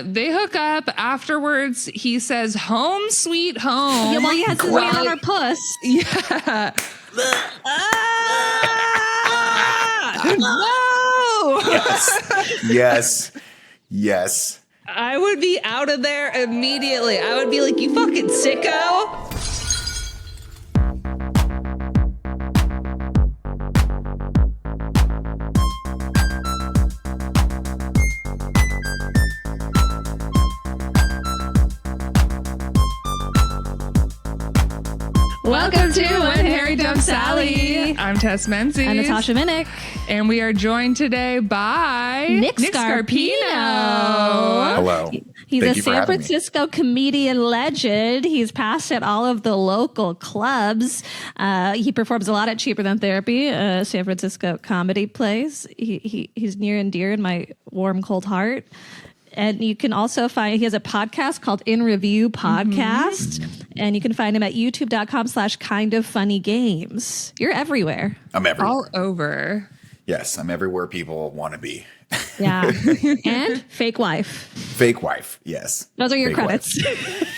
They hook up. Afterwards, he says, "Home, sweet home." Yeah, well, he has his hand on her puss. Yeah. No. Yes. I would be out of there immediately. I would be like, "You fucking sicko." Welcome to When Harry Dumped Sally. I'm Tess Menzies. I'm Natasha Minnick. And we are joined today by Nick Scarpino. Hello. He's Thank a you for San having me. Francisco comedian legend. He's passed at all of the local clubs. He performs a lot at Cheaper Than Therapy, San Francisco comedy plays. He's near and dear in my warm, cold heart. And you can also find, he has a podcast called In Review Podcast. Mm-hmm. And you can find him at youtube.com/kindoffunnygames. You're everywhere. I'm everywhere. all over. Yes, I'm everywhere people want to be. Yeah. And fake wife. Fake wife, yes. Those are your Fake credits.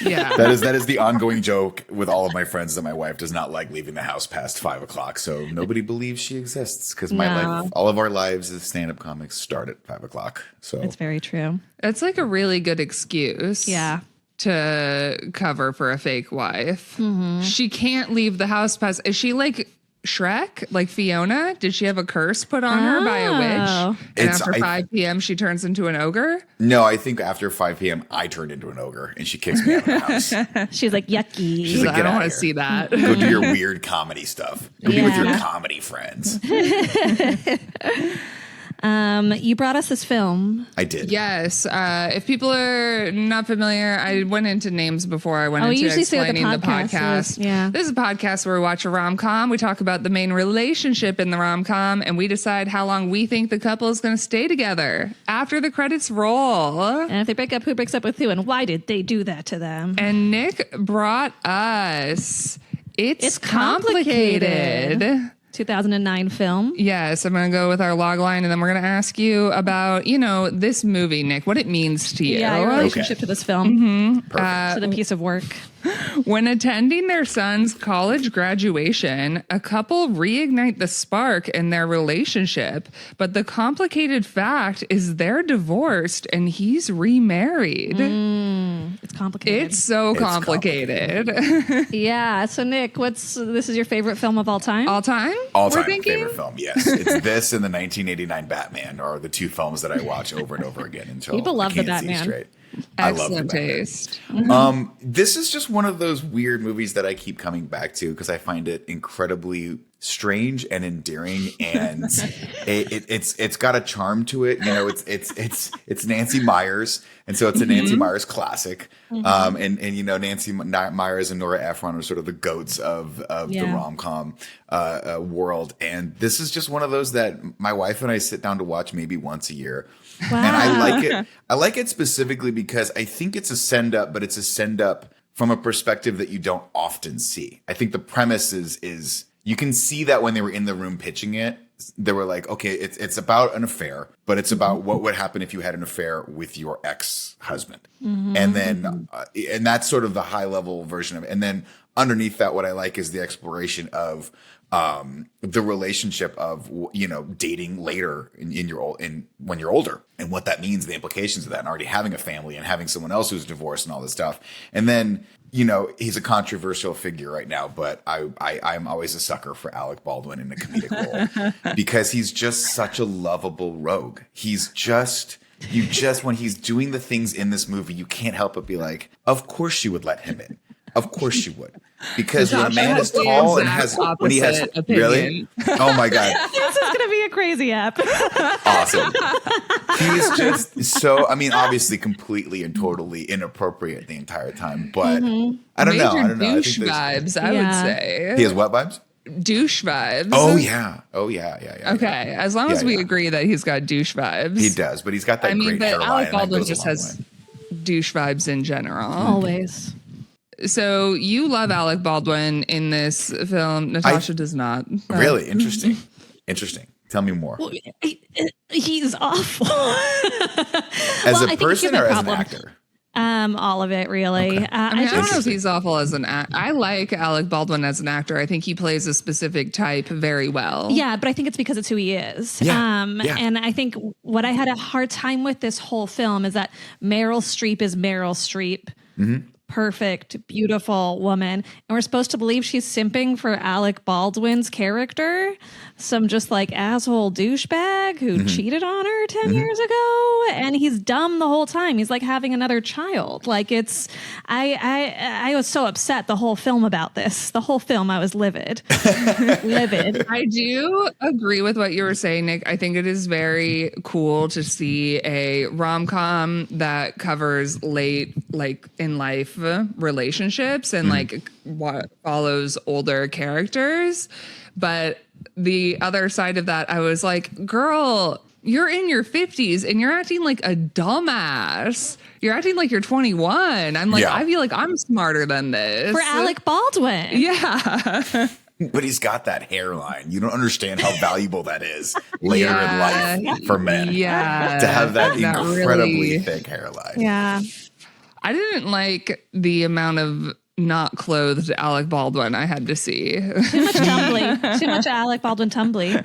Yeah. That is the ongoing joke with all of my friends that my wife does not like leaving the house past 5 o'clock. So nobody believes she exists because life, all of our lives as stand-up comics start at 5 o'clock. So It's very true. It's like a really good excuse. Yeah. To cover for a fake wife. Mm-hmm. She can't leave the house past. Is she like Shrek? Like Fiona? Did she have a curse put on her by a witch? And after 5 p.m. she turns into an ogre? No, I think after 5 p.m. I turned into an ogre and she kicks me out of the house. She's like, yucky. She's like, I get don't out want of to here. see that. Go do your weird comedy stuff. Go be with your comedy friends. You brought us this film. I did. Yes. If people are not familiar, I went into names before I went we into usually say what explaining the podcast. Yeah. This is a podcast where we watch a rom-com. We talk about the main relationship in the rom-com, and we decide how long we think the couple is going to stay together after the credits roll. And if they break up, who breaks up with who? And why did they do that to them? And Nick brought us It's Complicated. Complicated. 2009 film. Yes, I'm going to go with our log line, and then we're going to ask you about, this movie, Nick, what it means to you. Yeah, your relationship to this film. To the piece of work. When attending their son's college graduation, a couple reignite the spark in their relationship, but the complicated fact is they're divorced and he's remarried. It's complicated. It's so complicated. Yeah. So Nick, this is your favorite film of all time? All time? All-time favorite film, yes. It's this and the 1989 Batman are the two films that I watch over and over again until People love I can't the see Batman. straight. Excellent taste. This is just one of those weird movies that I keep coming back to because I find it incredibly strange and endearing, and it's got a charm to it. It's Nancy Meyers, and so it's a Nancy Meyers classic. And Nancy Meyers and Nora Ephron are sort of the goats of the rom-com world, and this is just one of those that my wife and I sit down to watch maybe once a year. Wow. And I like it. I like it specifically because I think it's a send up, but it's a send up from a perspective that you don't often see. I think the premise is you can see that when they were in the room pitching it, they were like, okay, it's about an affair, but it's about what would happen if you had an affair with your ex-husband. And then, and that's sort of the high level version of it. And then underneath that, what I like is the exploration of the relationship of dating later when you're older, and what that means, the implications of that, and already having a family and having someone else who's divorced and all this stuff. And then he's a controversial figure right now, but I'm always a sucker for Alec Baldwin in a comedic role because he's just such a lovable rogue. When he's doing the things in this movie, you can't help but be like, of course you would let him in. Of course you would. Because when a man is tall and has opinion. Really? Oh my God. This is going to be a crazy app. Awesome. He's just so, obviously completely and totally inappropriate the entire time, but I don't know. Douche vibes, I would say. He has what vibes? Douche vibes. Oh yeah. Okay, as long as we agree that he's got douche vibes. He does, but he's got that great hairline. Alec Baldwin just has douche vibes in general. Always. So you love Alec Baldwin in this film. Natasha does not. Really? Interesting. Tell me more. Well, He's awful. As a I think person human or as an problem. actor? All of it, really. Okay. I don't know if he's awful as an actor. I like Alec Baldwin as an actor. I think he plays a specific type very well. Yeah, but I think it's because it's who he is. Yeah. And I think what I had a hard time with this whole film is that Meryl Streep is Meryl Streep. Mm-hmm. Perfect, beautiful woman. And we're supposed to believe she's simping for Alec Baldwin's character, some just like asshole douchebag who cheated on her 10 years ago. And he's dumb the whole time. He's like having another child. Like I was so upset the whole film about this. The whole film, I was livid. Livid. I do agree with what you were saying, Nick. I think it is very cool to see a rom-com that covers late, like in life relationships and like what follows older characters. But the other side of that, I was like, girl, you're in your 50s and you're acting like a dumbass. You're acting like you're 21. I'm like, I feel like I'm smarter than this. For Alec Baldwin. Yeah. But he's got that hairline. You don't understand how valuable that is later in life for men. Yeah. To have that incredibly really thick hairline. Yeah. I didn't like the amount of not clothed Alec Baldwin I had to see. Too much tumbly. Too much Alec Baldwin tumbly.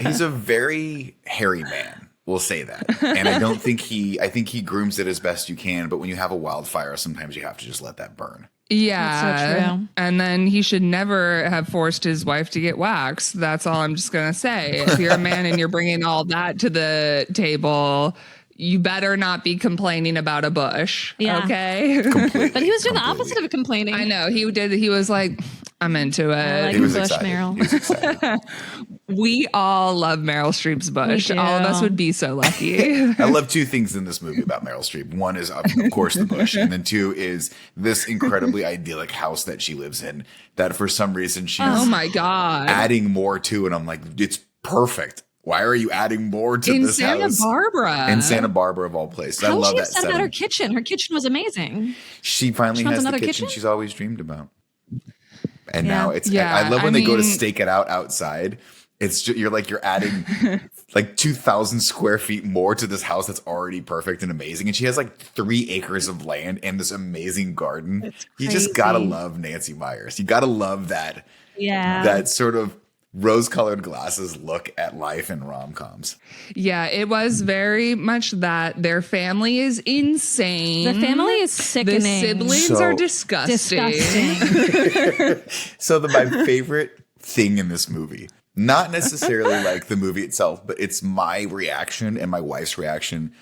He's a very hairy man. We'll say that. And I think he grooms it as best you can. But when you have a wildfire, sometimes you have to just let that burn. Yeah. That's so true. And then he should never have forced his wife to get waxed. That's all I'm just going to say. If you're a man and you're bringing all that to the table, you better not be complaining about a bush. Yeah. Okay. Completely. But he was doing the opposite of complaining. I know he did. He was like, I'm into it. I like He was Bush, excited. Meryl. He was excited. We all love Meryl Streep's bush. We do. All of us would be so lucky. I love two things in this movie about Meryl Streep. One is, of course, the bush. And then two is this incredibly idyllic house that she lives in that for some reason she's Oh my God. adding more to. And I'm like, it's perfect. Why are you adding more to In this Santa house? Barbara. In Santa Barbara, of all places. I How love was she that upset about setting. her kitchen? Her kitchen was amazing. She finally She wants has the another kitchen kitchen? she's always dreamed about. And Yeah. now it's, Yeah, I love when I they go to mean- stake it out outside. It's just, you're adding like 2,000 square feet more to this house that's already perfect and amazing. And she has like 3 acres of land and this amazing garden. It's You just gotta crazy. love Nancy Myers. You gotta love that, Yeah. that sort of rose-colored glasses look at life in rom-coms. Yeah, it was very much that their family is insane. The family is The sickening. siblings So- are disgusting. Disgusting. So my favorite thing in this movie, not necessarily like the movie itself, but it's my reaction and my wife's reaction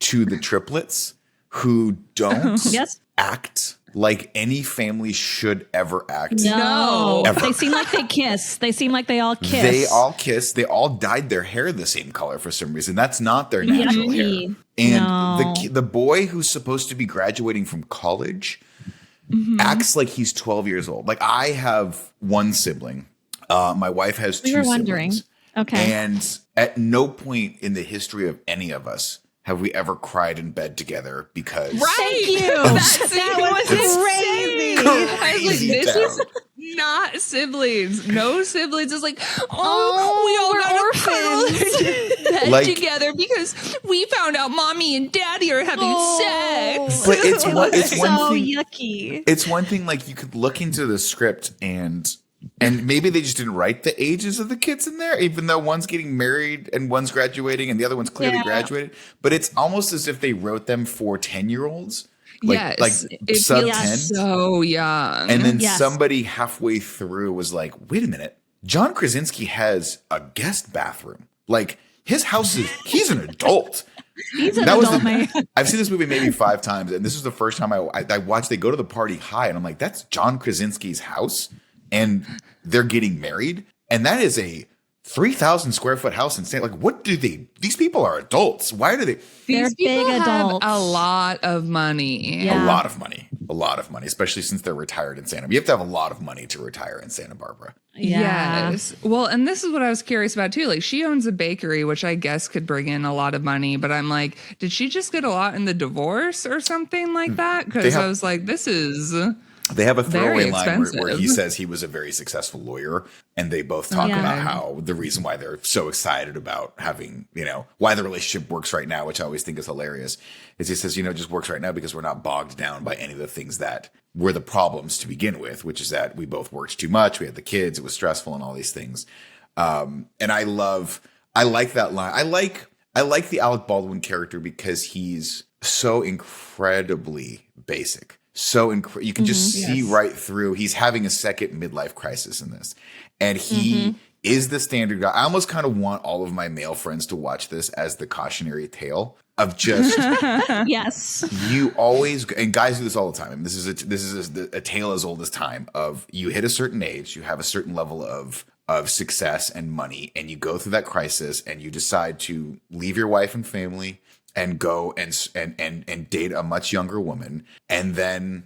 to the triplets who don't Yes. act like any family should ever act. No. Ever. They seem like they kiss. They seem like they all kiss. They all kiss. They all dyed their hair the same color for some reason. That's not their natural hair. Yucky. And No. the boy who's supposed to be graduating from college acts like he's 12 years old. Like I have one sibling. My wife has 2 We were wondering. siblings. Okay. And at no point in the history of any of us have we ever cried in bed together because Thank you. That was crazy. I was like, Crazy this town. is not siblings. No siblings. It's like, Oh, we all we're gotta orphans. cuddle in bed Like- together because we found out mommy and daddy are having sex. But it's one so thing. yucky. It's one thing like you could look into the script and maybe they just didn't write the ages of the kids in there, even though one's getting married and one's graduating and the other one's clearly Yeah. graduated. But it's almost as if they wrote them for 10-year-olds. Like, Yes, like it sub feels 10. so young. And then Yes. somebody halfway through was like, wait a minute, John Krasinski has a guest bathroom. Like his house is, he's an adult. He's an That was adult man. I've seen this movie maybe 5 times, and this was the first time I watched. They go to the party high, and I'm like, that's John Krasinski's house, and they're getting married, and that is a 3,000 square foot house in San. Like, what do they? These people are adults. Why do they? They're These people big have adults. a lot of money. Yeah. A lot of money, especially since they're retired in Santa. You have to have a lot of money to retire in Santa Barbara. Yeah. Yes. Well, and this is what I was curious about too. Like she owns a bakery, which I guess could bring in a lot of money, but I'm like, did she just get a lot in the divorce or something like that? Because have- I was like, this is They have a throwaway Very line where he expensive. says he was a very successful lawyer, and they both talk Yeah. about how the reason why they're so excited about having, why the relationship works right now, which I always think is hilarious, is he says, it just works right now because we're not bogged down by any of the things that were the problems to begin with, which is that we both worked too much, we had the kids, it was stressful and all these things. And I like that line. I like the Alec Baldwin character because he's so incredibly basic. You can just see right through. He's having a second midlife crisis in this, and he is the standard guy. I almost kind of want all of my male friends to watch this as the cautionary tale of just Yes. you always, and guys do this all the time. I mean, this is a tale as old as time of you hit a certain age, you have a certain level of success and money, and you go through that crisis, and you decide to leave your wife and family and go and date a much younger woman, and then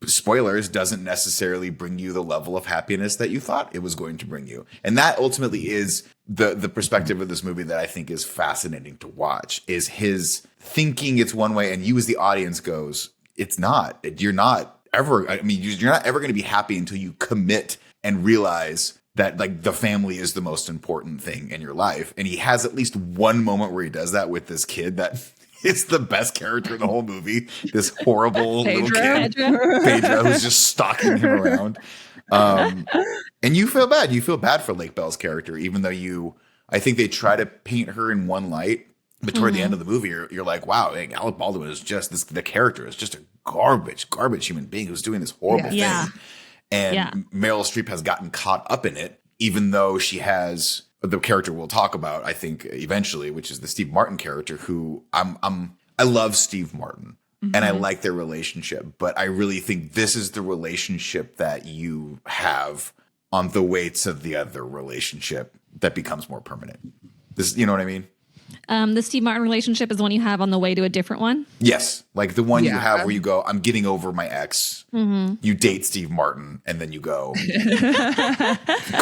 spoilers, doesn't necessarily bring you the level of happiness that you thought it was going to bring you. And that ultimately is the perspective of this movie that I think is fascinating to watch, is his thinking it's one way and you as the audience goes, it's not. You're not ever going to be happy until you commit and realize that like the family is the most important thing in your life. And he has at least one moment where he does that with this kid that is the best character in the whole movie. This horrible little kid, Pedro, who's just stalking him around. And you feel bad. You feel bad for Lake Bell's character, even though I think they try to paint her in one light. But toward the end of the movie, you're like, wow, like, Alec Baldwin is just the character is just a garbage human being who's doing this horrible thing. Yeah. And Meryl Streep has gotten caught up in it, even though she has the character we'll talk about, I think, eventually, which is the Steve Martin character, who I love Steve Martin and I like their relationship, but I really think this is the relationship that you have on the weights of the other relationship that becomes more permanent. This, you know what I mean? The Steve Martin relationship is the one you have on the way to a different one. Yes. Like the one you have where you go, I'm getting over my ex. You date Steve Martin and then you go,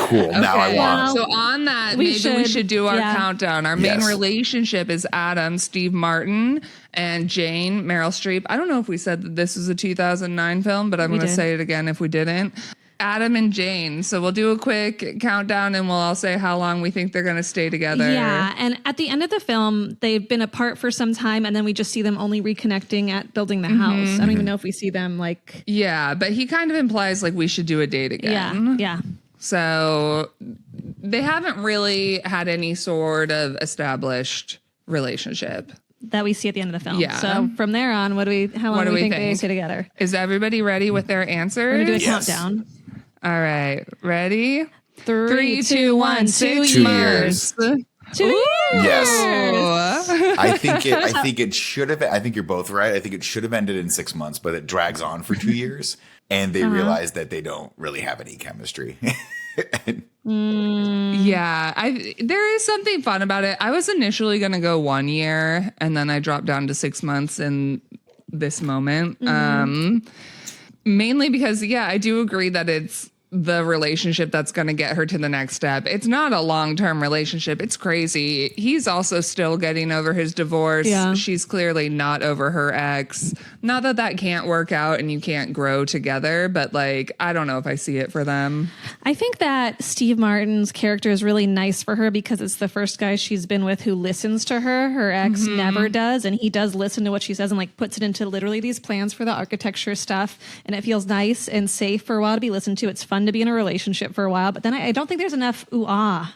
cool. Now I want. So on that, we should do our countdown. Our main relationship is Adam, Steve Martin, and Jane, Meryl Streep. I don't know if we said that this was a 2009 film, but I'm going to say it again if we didn't. Adam and Jane. So we'll do a quick countdown and we'll all say how long we think they're going to stay together. Yeah. And at the end of the film, they've been apart for some time and then we just see them only reconnecting at building the house. I don't even know if we see them like. Yeah. But he kind of implies like we should do a date again. Yeah. So they haven't really had any sort of established relationship that we see at the end of the film. Yeah. So from there on, how long do we think they stay together? Is everybody ready with their answers? We're going to do a countdown. All right. Ready? 3, 2, 1. 2 years. 2 years. Yes. I think it should have. I think you're both right. I think it should have ended in 6 months, but it drags on for 2 years, and they realize that they don't really have any chemistry. Yeah, there is something fun about it. I was initially going to go 1 year, and then I dropped down to 6 months in this moment. Mainly because, I do agree that it's the relationship that's going to get her to the next step. It's not a long-term relationship. It's crazy. He's also still getting over his divorce. Yeah. She's clearly not over her ex. Not that can't work out and you can't grow together, but like, I don't know if I see it for them. I think that Steve Martin's character is really nice for her because it's the first guy she's been with who listens to her. Her ex never does. And he does listen to what she says and like puts it into literally these plans for the architecture stuff. And it feels nice and safe for a while to be listened to. It's fun to be in a relationship for a while, but then I don't think there's enough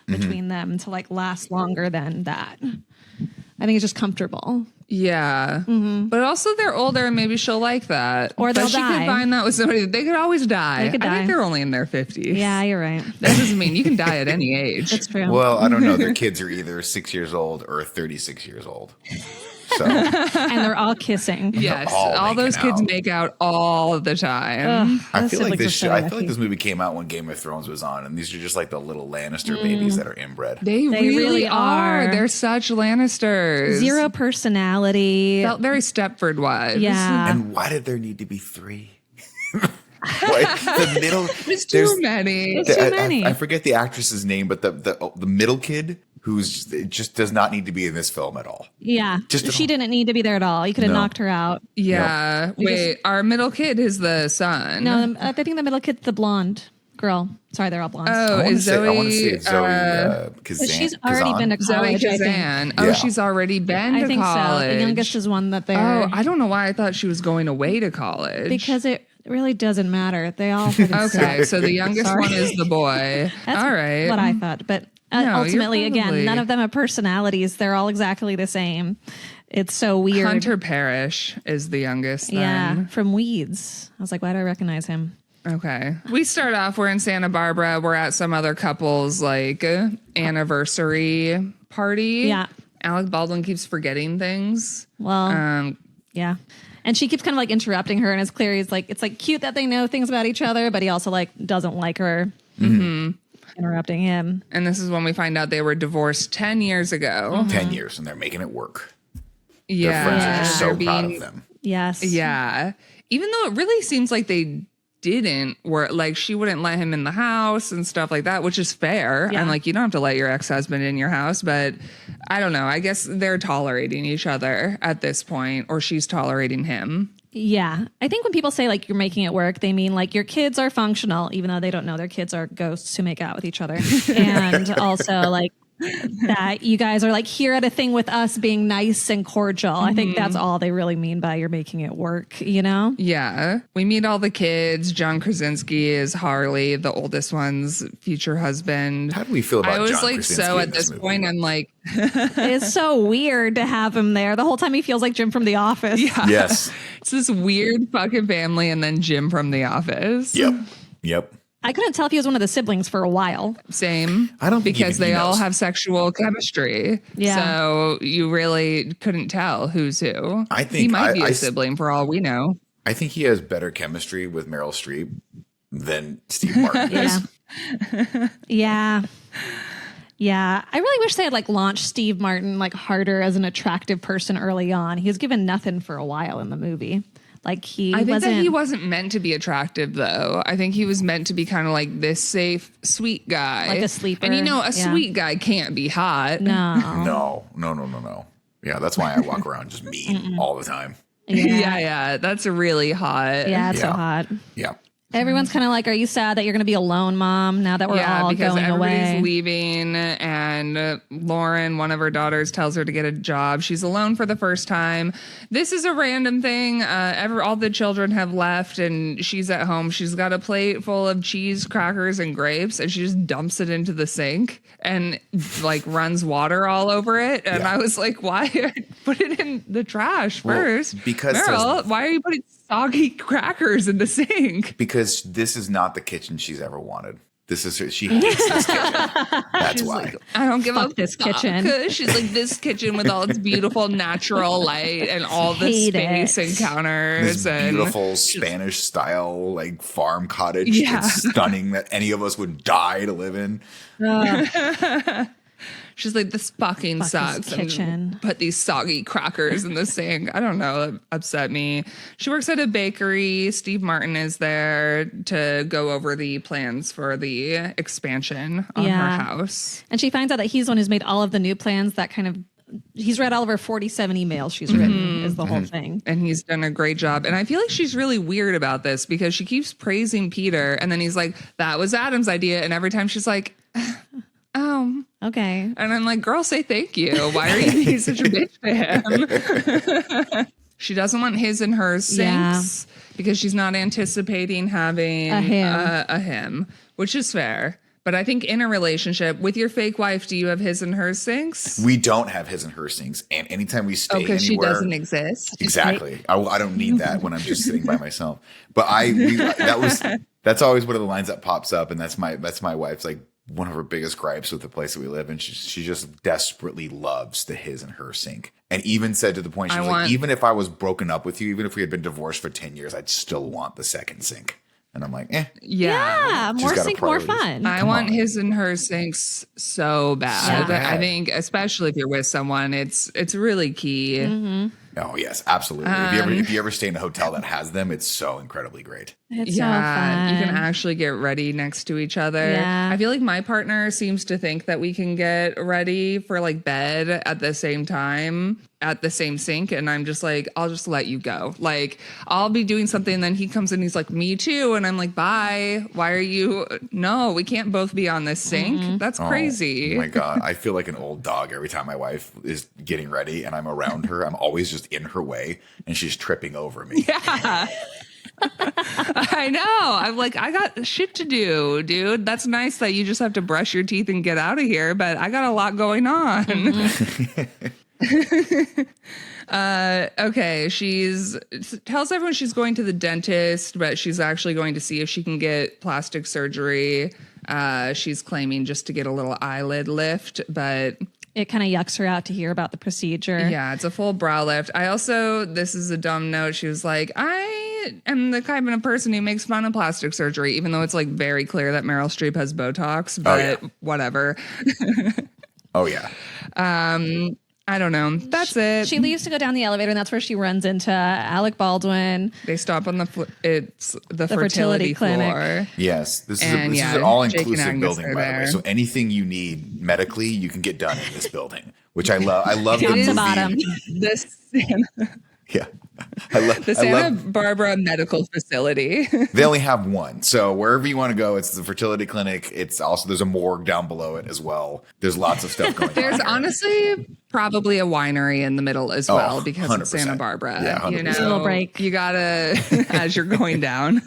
between them to like last longer than that. I think it's just comfortable. Yeah. But also they're older and maybe she'll like that. Or they'll but she die. could find that with somebody. They could always die. They could I die. think they're only in their 50s. Yeah, you're right. That doesn't mean you can die at any age. That's true. Well, I don't know. Their kids are either 6 years old or 36 years old. So And they're all kissing. Yes. all All those making kids out. make out all the time. I feel like I feel like this movie came out when Game of Thrones was on, and these are just like the little Lannister babies that are inbred. They really are. They're such Lannisters. Zero personality. Felt very Stepford wives. Yeah. And why did there need to be 3? Like the middle, There's too many. Too many. I forget the actress's name, but the middle kid it just does not need to be in this film at all. Yeah. Just She didn't need to be there at all. You could have knocked her out. Yeah. Wait, our middle kid is the son. No, I think the middle kid's the blonde girl. Sorry, they're all blondes. Oh, is I want to say Zoe? it's Zoe Kazan. She's already been to Zoe college, I think. Kazan. Oh, Yeah. she's already been I to think college. so. The youngest is one that they're... Oh, I don't know why I thought she was going away to college. because it really doesn't matter. They all fucking Okay, suck. so the youngest Sorry. one is the boy. That's All right. what I thought. But No, you're ultimately, again, probably- none of them have personalities. They're all exactly the same. It's so weird. Hunter Parrish is the youngest. Yeah, Then. from Weeds. I was like, why do I recognize him? Okay. We start off, we're in Santa Barbara. We're at some other couple's like anniversary party. Yeah. Alec Baldwin keeps forgetting things. Well, yeah. And she keeps kind of like interrupting her, and it's clear he's like, it's like cute that they know things about each other, but he also like doesn't like her. Interrupting him. And this is when we find out they were divorced 10 years ago. 10 years, and they're making it work. Yeah. Their friends are just so They're proud being- of them. Yes. Yeah. Even though it really seems like they didn't work, like she wouldn't let him in the house and stuff like that, which is fair. Yeah. And like, you don't have to let your ex-husband in your house, but I don't know. I guess they're tolerating each other at this point, or she's tolerating him. Yeah. I think when people say like you're making it work, they mean like your kids are functional, even though they don't know their kids are ghosts who make out with each other. And also like that you guys are like here at a thing with us being nice and cordial. I think that's all they really mean by you're making it work, you know? Yeah. We meet all the kids. John Krasinski is Harley, the oldest one's future husband. How do we feel about I was John like, Krasinski so in at this this movie? point, I'm like, It's so weird to have him there. The whole time he feels like Jim from The Office. yeah. Yes. It's this weird fucking family, and then Jim from The Office. Yep. I couldn't tell if he was one of the siblings for a while. Same. I don't think because even he they all knows. have sexual chemistry. Yeah. So you really couldn't tell who's who. I think he might be I- a sibling for all we know. I think he has better chemistry with Meryl Streep than Steve Martin does. Yeah. Yeah. I really wish they had like launched Steve Martin like harder as an attractive person early on. He was given nothing for a while in the movie. Like I think that he wasn't meant to be attractive, though. I think he was meant to be kind of like this safe, sweet guy. Like a sleeper. And you know, a Yeah. sweet guy can't be hot. No. No. Yeah, that's why I walk around just mean all the time. Yeah. That's really hot. Yeah, it's so Yeah. hot. Yeah. Everyone's kind of like, are you sad that you're going to be alone, Mom, now that we're all because going everybody's away? leaving, and Lauren, one of her daughters, tells her to get a job. She's alone for the first time. This is a random thing. All the children have left, and she's at home. She's got a plate full of cheese, crackers, and grapes, and she just dumps it into the sink and like runs water all over it. And Yeah. I was like, why put it in the trash Well, first? because Meryl, why are you putting soggy crackers in the sink? Because this is not the kitchen she's ever wanted. She hates this kitchen. That's why. I don't give Fuck a this fuck. kitchen. She's like, this kitchen with all its beautiful natural light and all the Hate space it. and counters This and beautiful Spanish style like farm cottage. Yeah. It's stunning that any of us would die to live in. she's like, this fucking Fuck this sucks. kitchen. And put these soggy crackers in the sink. I don't know. It upset me. She works at a bakery. Steve Martin is there to go over the plans for the expansion on her house. And she finds out that he's the one who's made all of the new plans that kind of, he's read all of her 47 emails she's written is the whole thing. And he's done a great job. And I feel like she's really weird about this because she keeps praising Peter. And then he's like, that was Adam's idea. And every time she's like, oh. Okay. And I'm like, girl, say thank you. Why are you being such a bitch to him? She doesn't want his and hers sinks because she's not anticipating having a him, which is fair. But I think in a relationship with your fake wife, do you have his and hers sinks? We don't have his and her sinks. And anytime we stay Because she anywhere, doesn't exist. exactly. I don't need that when I'm just sitting by myself. But that's always one of the lines that pops up, and that's my wife's like one of her biggest gripes with the place that we live in. She just desperately loves the his and her sink, and even said to the point she was like, even if I was broken up with you, even if we had been divorced for 10 years, I'd still want the second sink. And I'm like, Yeah. More got sink, more priorities. fun. I want his and her sinks so bad. So bad. I think, especially if you're with someone, it's really key. Oh yes, absolutely. If you ever stay in a hotel that has them, it's so incredibly great. It's so Yeah, fun. you can actually get ready next to each other. Yeah. I feel like my partner seems to think that we can get ready for like bed at the same time at the same sink, and I'm just like, I'll just let you go. Like, I'll be doing something, and then he comes in, he's like, me too, and I'm like, bye. Why are you? No, we can't both be on this sink. That's crazy. Oh my God. I feel like an old dog every time my wife is getting ready and I'm around her. I'm always just in her way and she's tripping over me. Yeah. I know. I'm like, I got shit to do, dude. That's nice that you just have to brush your teeth and get out of here, but I got a lot going on. Okay, she's tells everyone she's going to the dentist, but she's actually going to see if she can get plastic surgery. She's claiming just to get a little eyelid lift, but It kind of yucks her out to hear about the procedure. yeah, it's a full brow lift. I also, this is a dumb note. She was like, I am the kind of person who makes fun of plastic surgery, even though it's like very clear that Meryl Streep has Botox, but whatever. Oh yeah. I don't know. That's it. She leaves to go down the elevator, and that's where she runs into Alec Baldwin. They stop on it's the fertility clinic. floor. Yes. This is And, this is yeah, an all Jake and inclusive Agnes building, are by the way. there. So anything you need medically, you can get done in this building, which I love. I love the Top to movie. bottom. Yeah. I Santa love Barbara Medical Facility. they only have one. So wherever you want to go, it's the fertility clinic. It's also there's a morgue down below it as well. There's lots of stuff going on. There's here. honestly probably a winery in the middle as well because it's 100%. Santa Barbara. Yeah, 100%. You know, A little break. You gotta as you're going down.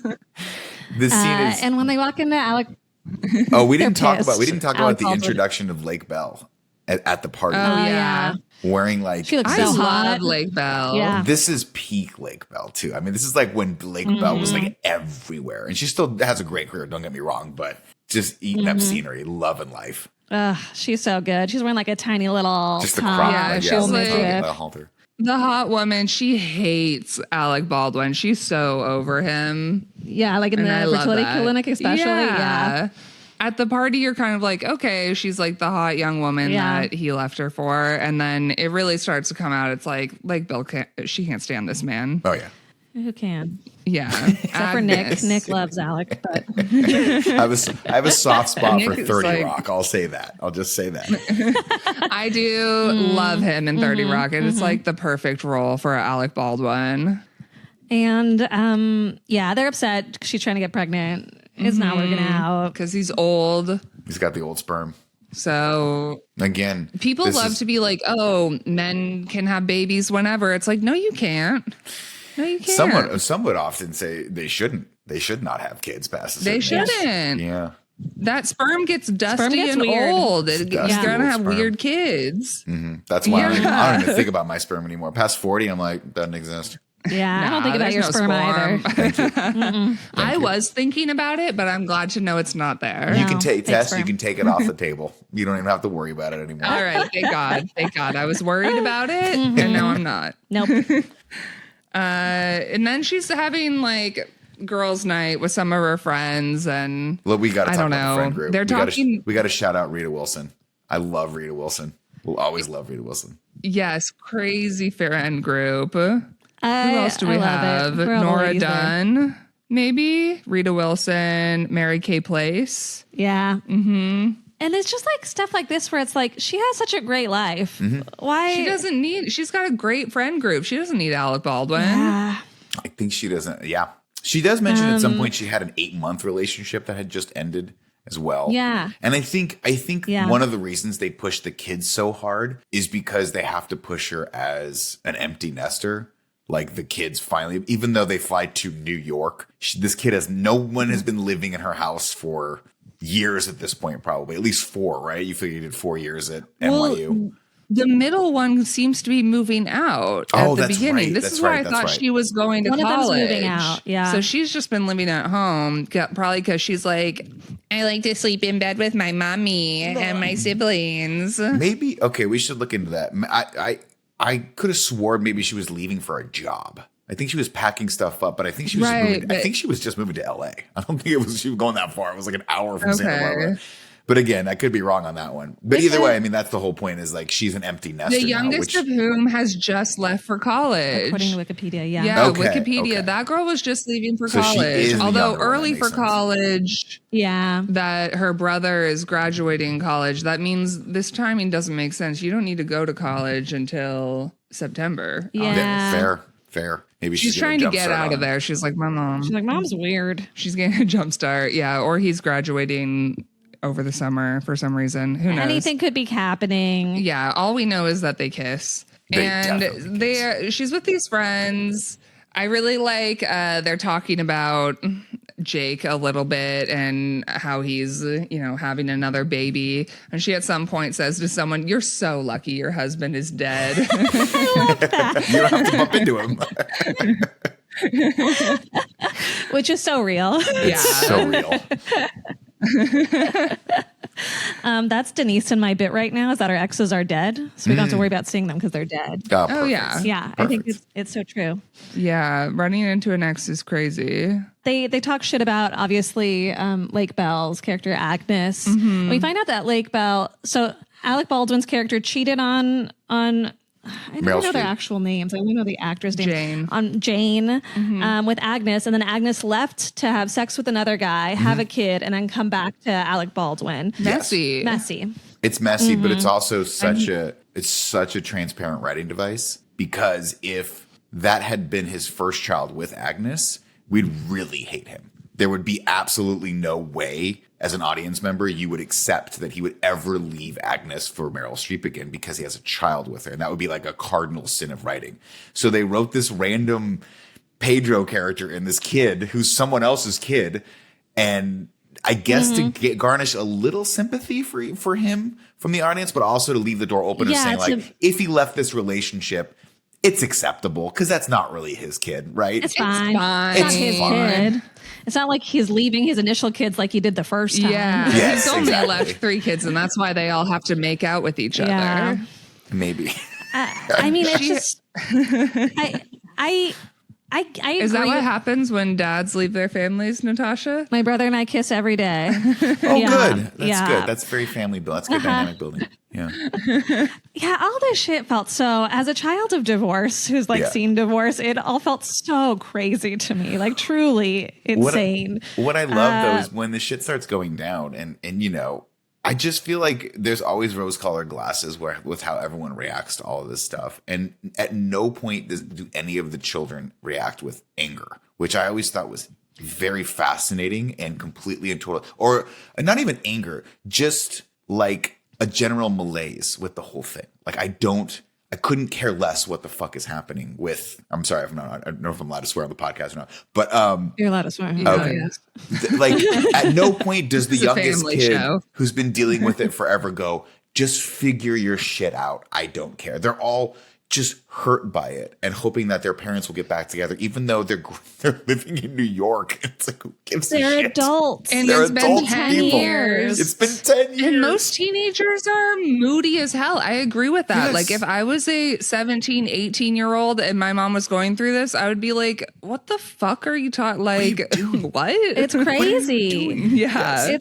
This scene is And when they walk into Alec, we didn't talk pissed. about Alec the Baldwin. introduction of Lake Bell at the party. Oh, yeah. Wearing like She looks I so love hot. Lake Bell. Yeah. this is peak Lake Bell too. I mean, this is like when Lake Bell was like everywhere, and she still has a great career. Don't get me wrong, but just eating up scenery, loving life. she's so good. She's wearing like a tiny little Just the top. crop, Yeah, she's the like- halter. The hot woman, she hates Alec Baldwin. She's so over him. Yeah, like in And I the love fertility that. clinic especially. Yeah. At the party, you're kind of like, okay, she's like the hot young woman Yeah. that he left her for. And then it really starts to come out. It's like Bill, she can't stand this man. Oh yeah, Who can? Yeah. Except for Nick. Nick loves Alec, but I have a soft spot for Nick is 30 like- Rock. I'll say that. I'll just say that. I do love him in 30 Rock. And it's like the perfect role for Alec Baldwin. and they're upset. She's trying to get pregnant. It's not working out. Because he's old. He's got the old sperm. So Again, people this love is- to be like, oh, men can have babies whenever. It's like, no, you can't. No, you can't. Some would often say they shouldn't. They should not have kids past a They certain age. shouldn't. Yeah. That sperm gets dusty gets and weird. old. It's You're dusty gonna old have sperm. weird kids. That's why Yeah. I don't even think about my sperm anymore. Past 40, I'm like, doesn't exist. Yeah, I don't think Nah, about there's your no sperm either. I was thinking about it, but I'm glad to know it's not there. You No, can take fake tests. sperm. You can take it off the table. You don't even have to worry about it anymore. All right, thank God. Thank God. I was worried about it, and now I'm not. Nope. And then she's having like girls' night with some of her friends, and Look, we got to I talk don't about the know. friend group. They're we gotta talking- we got to shout out Rita Wilson. I love Rita Wilson. We'll always love Rita Wilson. yes, crazy friend group. Who else do we have? We're all the Nora ladies there. Dunn, maybe Rita Wilson, Mary Kay Place. Yeah. Mm-hmm. And it's just like stuff like this where it's like she has such a great life. Why? She doesn't need. She's got a great friend group. She doesn't need Alec Baldwin. Yeah. I think she doesn't. Yeah. She does mention at some point she had an 8-month relationship that had just ended as well. Yeah. And I think Yeah. one of the reasons they push the kids so hard is because they have to push her as an empty nester. Like the kids finally, even though they fly to New York, this kid no one has been living in her house for years at this point, probably at least 4, right? You figured you did 4 years at NYU. The middle one seems to be moving out Oh, at the that's beginning. right. This That's is why right. I That's thought right. she was going to One of them's college. moving out, yeah. So she's just been living at home, probably because she's like, I like to sleep in bed with my mommy and my siblings. Maybe okay, we should look into that. I could have sworn maybe she was leaving for a job. I think she was packing stuff up, but I think she was Right, moving, I but- think she was just moving to LA. I don't think she was going that far. It was like an hour from Santa Okay. Barbara. But again, I could be wrong on that one. But either way, I mean, that's the whole point is like she's an empty nester. The youngest of whom has just left for college. According to Wikipedia, yeah. Yeah, Okay, Wikipedia. okay. That girl was just leaving for So she college. is the Although younger one, early that for makes sense. college, Yeah. that her brother is graduating college. That means this timing doesn't make sense. You don't need to go to college until September. Yeah. Fair. Maybe She's trying to get out of there. She's like, my mom. She's like, Mom's weird. She's getting a jump start. Yeah. Or he's graduating over the summer for some reason. Who knows? Anything could be happening. Yeah. All we know is that they kiss. They And definitely she's with these friends. I really like they're talking about Jake a little bit and how he's, having another baby. And she at some point says to someone, "You're so lucky your husband is dead." I love that. You don't have to bump into him. Which is so real. Yeah. So real. That's Denise in my bit right now, is that our exes are dead. So we don't have to worry about seeing them because they're dead. Oh, Oh, yeah. Yeah, I think it's so true. Yeah. Running into an ex is crazy. They talk shit about, obviously, Lake Bell's character, Agnes. We find out that Lake Bell, so Alec Baldwin's character cheated on I don't Meryl know their Streep. actual names. I only know the actor's name. Jane. On Jane with Agnes. And then Agnes left to have sex with another guy, have a kid, and then come back to Alec Baldwin. Messy. Messy. It's messy, but it's also such a transparent writing device, because if that had been his first child with Agnes, we'd really hate him. There would be absolutely no way as an audience member you would accept that he would ever leave Agnes for Meryl Streep again because he has a child with her. And that would be like a cardinal sin of writing. So they wrote this random Pedro character in this kid who's someone else's kid. And I guess to garnish a little sympathy for him from the audience, but also to leave the door open of saying, like, if he left this relationship, it's acceptable because that's not really his kid, right? It's fine. fine. It's not his It's fine. kid. It's not like he's leaving his initial kids like he did the first time. Yeah. Yes, He's only exactly. left 3 kids, and that's why they all have to make out with each Yeah. other. Maybe. I mean, it's just, I agree. Is that what happens when dads leave their families, Natasha? My brother and I kiss every day. Oh, Yeah. good. That's Yeah. good. That's very family building. That's good dynamic building. Yeah. Yeah, all this shit felt so, as a child of divorce who's like Yeah. seen divorce, it all felt so crazy to me, like truly insane. What I love though is when the shit starts going down, and I just feel like there's always rose-colored glasses with how everyone reacts to all of this stuff, and at no point do any of the children react with anger, which I always thought was very fascinating and completely and total, or not even anger, just like a general malaise with the whole thing. Like I couldn't care less what the fuck is happening with. I'm sorry, I don't know if I'm allowed to swear on the podcast or not, but You're allowed to swear. Okay. yes. like at no point does the It's a youngest family kid show. who's been dealing with it forever go, just figure your shit out. I don't care. They're all just hurt by it and hoping that their parents will get back together, even though they're living in New York. It's like, who gives a They're shit? adults. And They're it's been adult 10 people. years. It's been 10 years. And most teenagers are moody as hell. I agree with that. Yes. Like if I was a 17, 18-year-old and my mom was going through this, I would be like, what the fuck are you talking? Like, what? It's crazy. Yeah.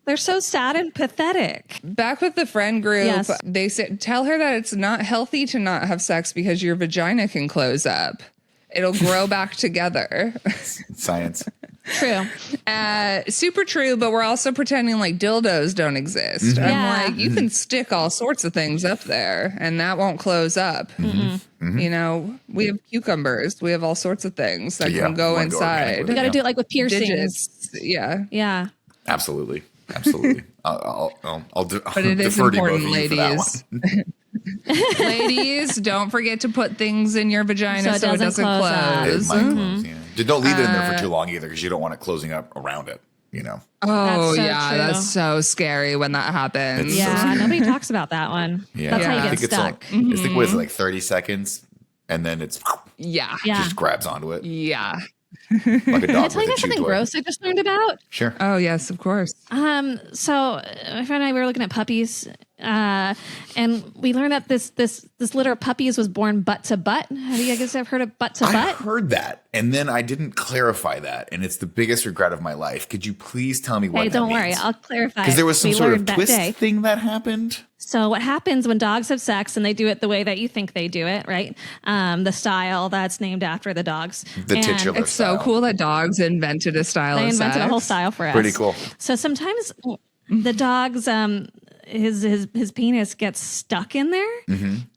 They're so sad and pathetic. Back with the friend group, Yes. they said, tell her that it's not healthy to not have sex because your vagina can close up. It'll grow back together. Science. True. Super true, but we're also pretending like dildos don't exist. Yeah. I'm like, you can stick all sorts of things up there and that won't close up. We have cucumbers. We have all sorts of things that Yeah, can go wanna go inside. organic You with got to Yeah. do it like with piercings. Digits. Yeah. Yeah. Absolutely. I'll But it is defer to both important, of you for that ladies. one. Ladies, don't forget to put things in your vagina So it so it doesn't doesn't close up. It close. might close, yeah. Just don't leave it in there for too long either, because you don't want it closing up around it. Oh, That's so yeah. true. That's so scary when that happens. It's Yeah. Nobody talks about that one. Yeah, That's how I you think get it's stuck. I think what is it, like 30 seconds, and then it's Yeah. Yeah. just grabs onto it Yeah. like a Can I dog tell with you a guys chew something toy. gross I just learned about? Sure. Oh, yes, of course. So my friend and I were looking at puppies And we learned that this litter of puppies was born butt to butt. Have you guys ever heard of butt to I butt? heard that, and then I didn't clarify that, and it's the biggest regret of my life. Could you please tell me what Hey, that don't means? worry, I'll clarify. Because there was some We sort of learned that twist day. thing that happened. So what happens when dogs have sex and they do it the way that you think they do it, right? The style that's named after the dogs. The And titular It's so style. cool that dogs invented a style They of invented sex. a whole style for us. Pretty cool. So sometimes the dog's his penis gets stuck in there,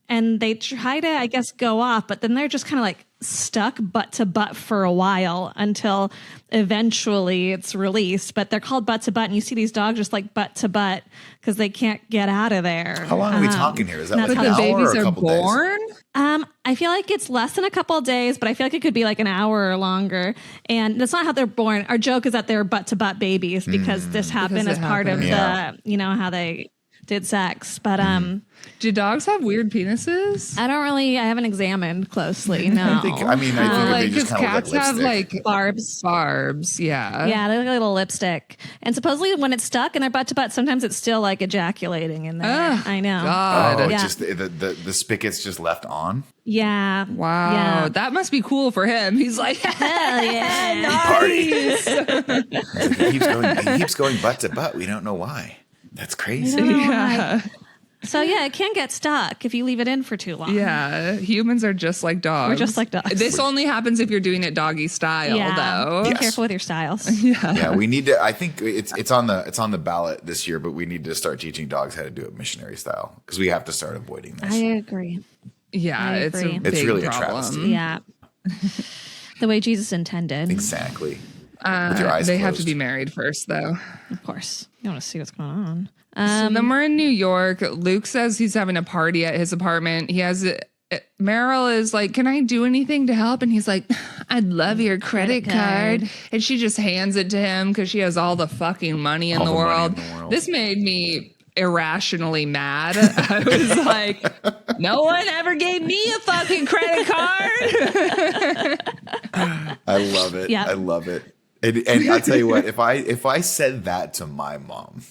and they try to, I guess, go off, but then they're just kind of like stuck butt to butt for a while until eventually it's released. But they're called butt to butt, and you see these dogs just like butt to butt because they can't get out of there. How long are we talking here? Is that that's like how an The the hour babies or a are couple born. days? I feel like it's less than a couple of days, but I feel like it could be like an hour or longer. And that's not how they're born. Our joke is that they're butt to butt babies because this happened Because as it part of happened. the, how they did sex. But Do dogs have weird penises? I haven't examined closely. No. I think they Like, just because kind of cats look like have lipstick. like Barbs. barbs. Yeah. Yeah, they look like a little lipstick. And supposedly when it's stuck in their butt to butt, sometimes it's still like ejaculating in there. Ugh, I know. God. Oh, Yeah. just the spigot's just left on. Yeah. Wow. Yeah. That must be cool for him. He's like, Hell yeah. Party. He keeps going butt to butt. We don't know why. That's crazy. yeah. So yeah, it can get stuck if you leave it in for too long. Yeah. Humans are just like dogs. We're just like dogs. This only happens if you're doing it doggy style, though. Be Yes. careful with your styles. Yeah, we need to. I think it's on the ballot this year, but we need to start teaching dogs how to do it missionary style because we have to start avoiding this. I agree. Yeah. I It's a agree. big It's really a problem. travesty. Yeah. The way Jesus intended. Exactly. With your eyes They closed. have to be married first, though. Of course. You want to see what's going on. So then we're in New York. Luke says he's having a party at his apartment. He has Meryl is like, "Can I do anything to help?" And he's like, "I'd love your credit card." And she just hands it to him because she has all the fucking money in All the the money world. in the world. This made me irrationally mad. I was like, no one ever gave me a fucking credit card. I love it. Yeah. I love it. And I'll tell you what, if I said that to my mom,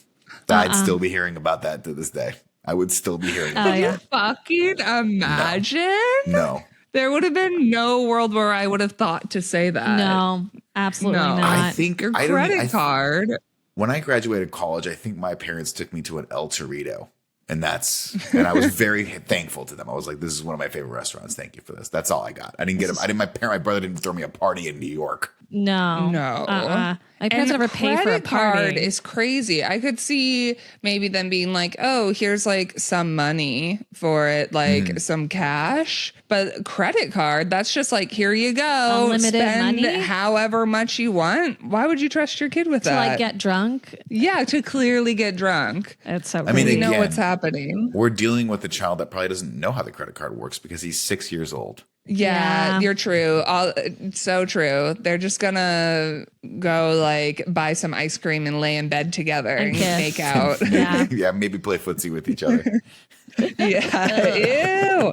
I'd still be hearing about that to this day. I would still be hearing about yeah. that. Fucking imagine. No. There would have been no world where I would have thought to say that. No, absolutely No. not. I think Your I don't- credit I- card. When I graduated college, I think my parents took me to an El Torito. And I was very thankful to them. I was like, this is one of my favorite restaurants. Thank you for this. That's all I got. I didn't get them. My brother didn't throw me a party in New York. No. No. My parents And never pay for a credit card party. is crazy. I could see maybe them being like, "Oh, here's like some money for it, like some cash." But credit card, that's just like, here you go, Unlimited spend money? however much you want. Why would you trust your kid with to that? like get drunk. Yeah, to clearly get drunk. It's so I mean, crazy. You know again, what's happening. We're dealing with a child that probably doesn't know how the credit card works because he's 6 years old. Yeah, Yeah. you're true. So true. They're just gonna go like buy some ice cream and lay in bed together and kiss. make out. Yeah. Yeah, maybe play footsie with each other. Yeah. Ew.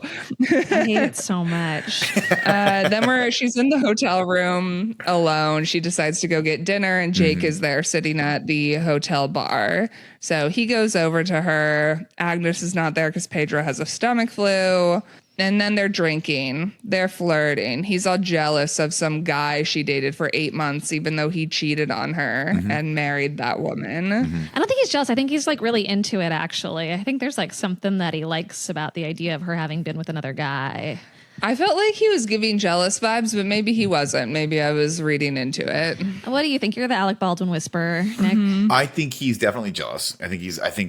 I hate it so much. Then she's in the hotel room alone. She decides to go get dinner, and Jake is there sitting at the hotel bar. So he goes over to her. Agnes is not there because Pedro has a stomach flu. And then they're drinking. They're flirting. He's all jealous of some guy she dated for 8 months, even though he cheated on her and married that woman. I don't think he's jealous. I think he's like really into it, actually. I think there's like something that he likes about the idea of her having been with another guy. I felt like he was giving jealous vibes, but maybe he wasn't. Maybe I was reading into it. What do you think? You're the Alec Baldwin whisperer, Nick. I think he's definitely jealous. I think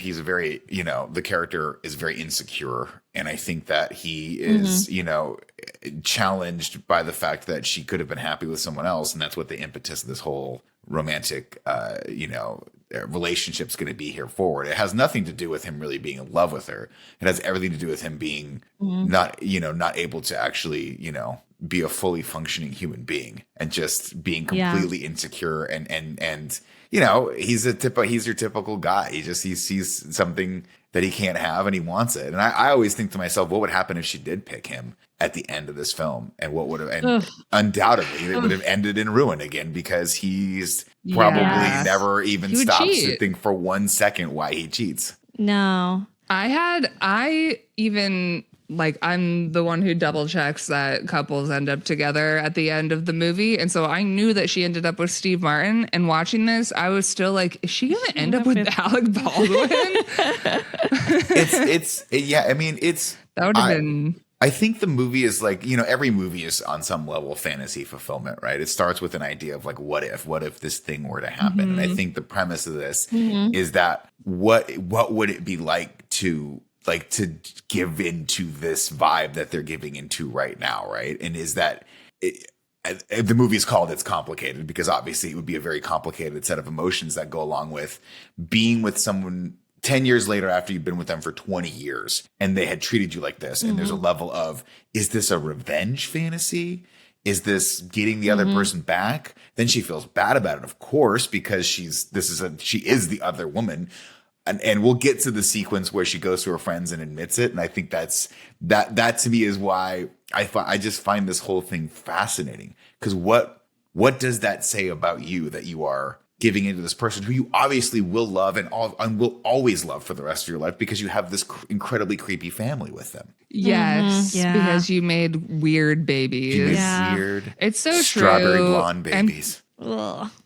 he's a very, the character is very insecure. And I think that he is, challenged by the fact that she could have been happy with someone else. And that's what the impetus of this whole romantic, relationship's going to be here forward. It has nothing to do with him really being in love with her. It has everything to do with him being not able to actually, be a fully functioning human being and just being completely insecure and he's your typical guy. He sees something that he can't have and he wants it. And I always think to myself, what would happen if she did pick him at the end of this film? And what would have, and undoubtedly it would have ended in ruin again because he's probably Yeah. never even He would stops cheat. to think for 1 second why he cheats. No. I'm the one who double checks that couples end up together at the end of the movie. And so I knew that she ended up with Steve Martin. And watching this, I was still like, is she going to end up with Alec Baldwin? That would have been. I think the movie is like, every movie is on some level fantasy fulfillment, right? It starts with an idea of like, what if this thing were to happen? And I think the premise of this is that what would it be like to give into this vibe that they're giving into right now, right? And is that the movie is called It's Complicated because obviously it would be a very complicated set of emotions that go along with being with someone 10 years later after you've been with them for 20 years and they had treated you like this. And there's a level of, is this a revenge fantasy? Is this getting the other person back? Then she feels bad about it, of course, because she is the other woman. And we'll get to the sequence where she goes to her friends and admits it. And I think that to me is why I just find this whole thing fascinating. Because what does that say about you that you are giving into this person who you obviously will love and will always love for the rest of your life because you have this incredibly creepy family with them. Yes, because you made weird babies. You made weird, it's so strawberry true. blonde babies.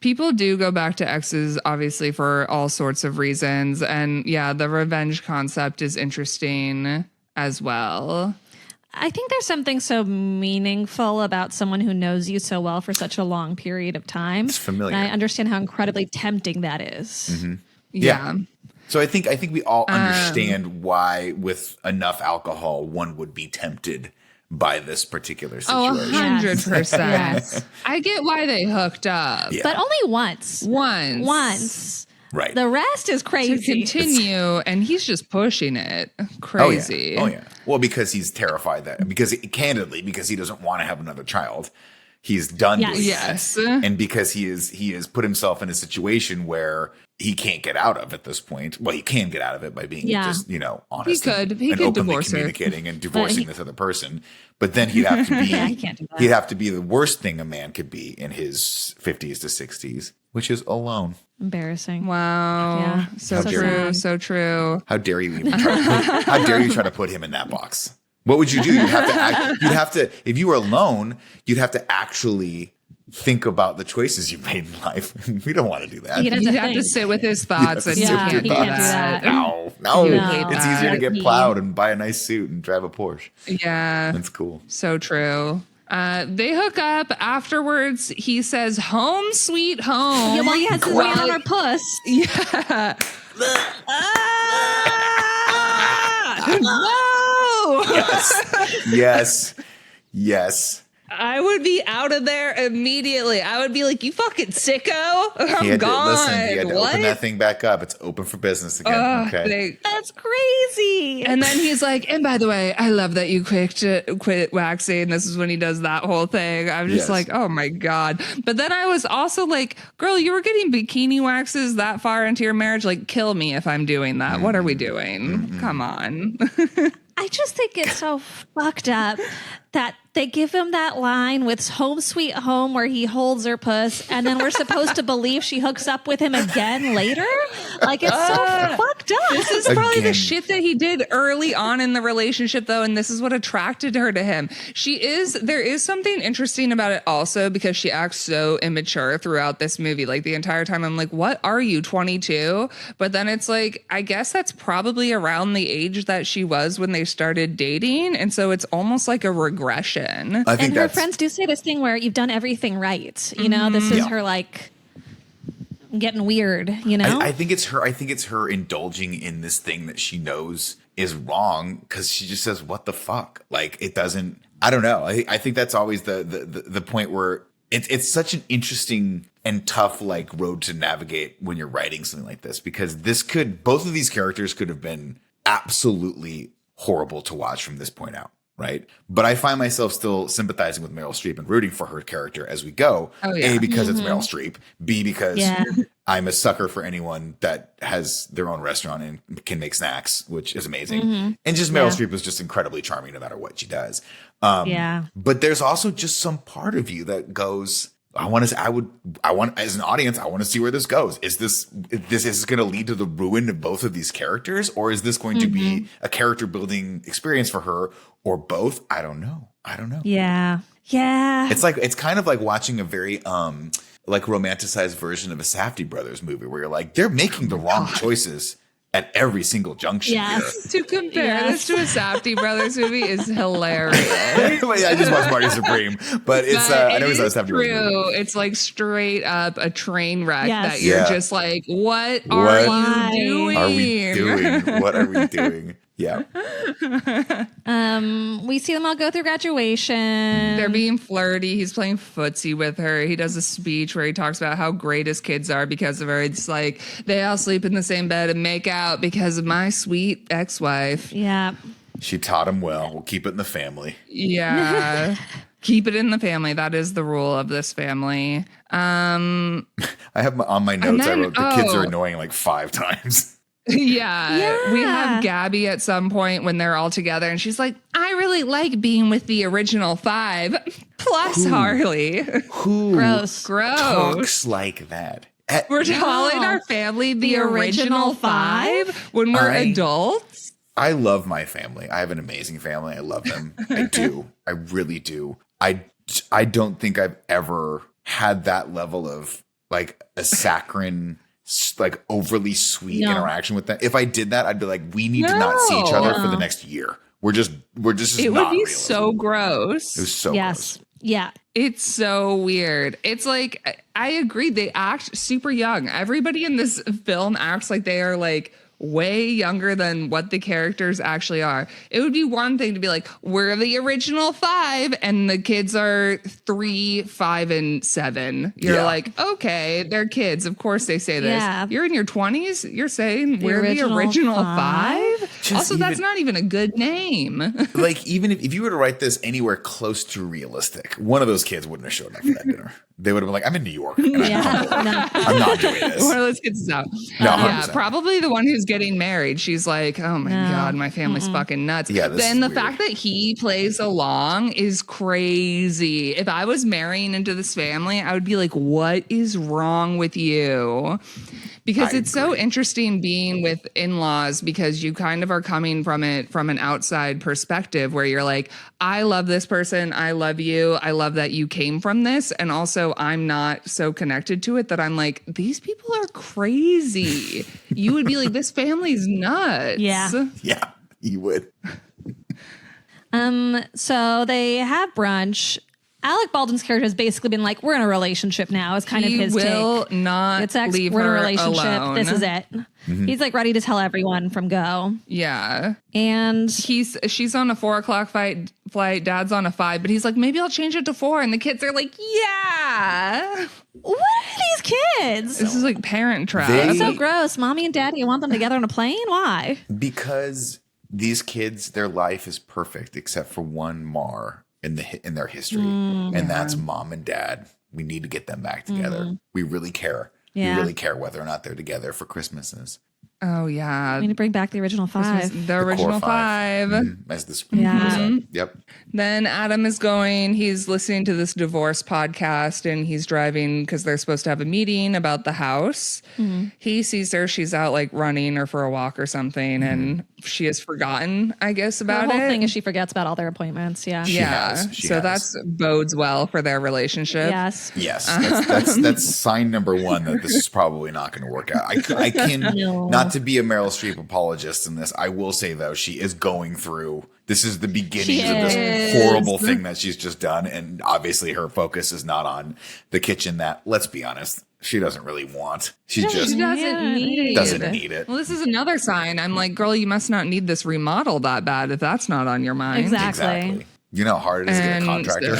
People do go back to exes, obviously, for all sorts of reasons. And yeah, the revenge concept is interesting as well. I think there's something so meaningful about someone who knows you so well for such a long period of time. It's familiar. And I understand how incredibly tempting that is. Mm-hmm. Yeah. So I think we all understand why with enough alcohol one would be tempted by this particular situation. 100%. Yes. I get why they hooked up. Yeah. But only once. Once. Right. The rest is crazy. To continue, and he's just pushing it. Crazy. Oh yeah. Well, because he's terrified because he doesn't want to have another child. He's done doing Yes. that. And because he has put himself in a situation where he can't get out of at this point. Well, he can get out of it by being just, honest. He could openly divorce her. communicating and divorcing this other person. But then he'd have to be he can't do that. he'd have to be the worst thing a man could be in his 50s to 60s, which is alone. Embarrassing. Wow. Yeah. So So true. sad. So true. How dare you even try to put him in that box? What would you do? You'd have to if you were alone, you'd have to actually think about the choices you've made in life. We don't want to do that. He doesn't You have to think. sit with his thoughts and Yeah, you can't he do can't do that. that. No. You hate It's that. easier to get plowed and buy a nice suit and drive a Porsche. Yeah. That's cool. So true. They hook up. Afterwards, he says, "Home sweet home." Yeah, well, he has his hand on her puss. Yeah. No. Yes. I would be out of there immediately. I would be like, "You fucking sicko! I'm gone." He had to open that thing back up. It's open for business again. Okay. That's crazy. And then he's like, "And by the way, I love that you quit waxing." This is when he does that whole thing. I'm just like, "Oh my God." But then I was also like, "Girl, you were getting bikini waxes that far into your marriage. Like, kill me if I'm doing that. What are we doing? Come on." I just think it's so fucked up that they give him that line with "Home Sweet Home" where he holds her puss, and then we're supposed to believe she hooks up with him again later. Like, it's so fucked up. This is probably the shit that he did early on in the relationship, though, and this is what attracted her to him. There is something interesting about it also because she acts so immature throughout this movie. Like, the entire time I'm like, what are you, 22? But then it's like, I guess that's probably around the age that she was when they started dating, and so it's almost like a regression. I think And her friends do say this thing where you've done everything right. You know, this is her like getting weird, you know? I think it's her indulging in this thing that she knows is wrong because she just says, "What the fuck?" Like, it doesn't. I don't know. I think that's always the point where it's such an interesting and tough like road to navigate when you're writing something like this, because both of these characters could have been absolutely horrible to watch from this point out. Right. But I find myself still sympathizing with Meryl Streep and rooting for her character as we go. Oh, yeah. A, because it's Meryl Streep. B, because I'm a sucker for anyone that has their own restaurant and can make snacks, which is amazing. And just Meryl Streep is just incredibly charming no matter what she does. But there's also just some part of you that goes, I want as an audience, I want to see where this goes. Is this going to lead to the ruin of both of these characters, or is this going to be a character building experience for her, or both? I don't know. Yeah. It's kind of like watching a very like romanticized version of a Safdie brothers movie where you're like, they're making the wrong choices at every single junction here. To compare this to a Safdie brothers movie is hilarious. I just watched Marty Supreme, but it's I know it's not a Safdie brothers movie. It's like straight up a train wreck that Yes. you're just like, what are you doing? Are we doing? What are we doing? Yeah. We see them all go through graduation. They're being flirty. He's playing footsie with her. He does a speech where he talks about how great his kids are because of her. It's like, they all sleep in the same bed and make out because of my sweet ex-wife. Yeah. She taught him well. We'll keep it in the family. Yeah. Keep it in the family. That is the rule of this family. I have on my notes, I wrote the kids are annoying like 5 times. Yeah. We have Gabby at some point when they're all together and she's like, I really like being with the original 5 plus Harley. Who Gross. talks like that? We're calling our family the original 5 when we're adults. I love my family. I have an amazing family. I love them. I do. I really do. I don't think I've ever had that level of like a saccharine, like overly sweet interaction with them. If I did that, I'd be like, we need to not see each other for the next year. We're just it would be so gross. It was so gross. Yeah. It's so weird. It's like, I agree. They act super young. Everybody in this film acts like they are like way younger than what the characters actually are. It would be one thing to be like, we're the original 5 and the kids are 3, 5, and 7. You're like, okay, they're kids. Of course they say this. Yeah. You're in your 20s. You're saying we're the original 5? Also, that's not even a good name. Like, even if you were to write this anywhere close to realistic, one of those kids wouldn't have shown up for that dinner. They would have been like, I'm in New York. And I'm not doing this. One of those kids is out. No, yeah, probably the one who's getting married. She's like, oh my God, my family's fucking nuts. Yeah, then the fact that he plays along is crazy. If I was marrying into this family, I would be like, what is wrong with you? Because it's so interesting being with in-laws because you kind of are coming from it from an outside perspective where you're like, I love this person. I love you. I love that you came from this. And also I'm not so connected to it that I'm like, these people are crazy. You would be like, this family's nuts. Yeah. Yeah, you would. So they have brunch. Alec Baldwin's character has basically been like, we're in a relationship now. It's kind of his take. He will not leave we're in a her relationship. alone. This is it. Mm-hmm. He's like ready to tell everyone from go. Yeah. And she's on a 4:00 flight. Dad's on a 5, but he's like, maybe I'll change it to 4. And the kids are like, yeah. What are these kids? This is like Parent Trap. That's so gross. Mommy and Daddy want them together on a plane? Why? Because these kids, their life is perfect except for one mar in their history, and that's mom and dad. We need to get them back together. We really care. Yeah. We really care whether or not they're together for Christmases. Oh yeah, we need to bring back the original 5. The original 5. As this Yep. Then Adam is he's listening to this divorce podcast and he's driving because they're supposed to have a meeting about the house. He sees her, she's out like running or for a walk or something, and she has forgotten, I guess, about it. The whole thing is she forgets about all their appointments. Yeah. She has. That's bodes well for their relationship. Yes. That's sign number 1 that this is probably not going to work out. I can not to be a Meryl Streep apologist in this. I will say though, she is going through. This is the beginnings of this horrible thing that she's just done, and obviously her focus is not on the kitchen. That, let's be honest, she doesn't really want. She doesn't need it. Well, this is another sign. I'm like, girl, you must not need this remodel that bad if that's not on your mind. Exactly. You know how hard it is to get a contractor.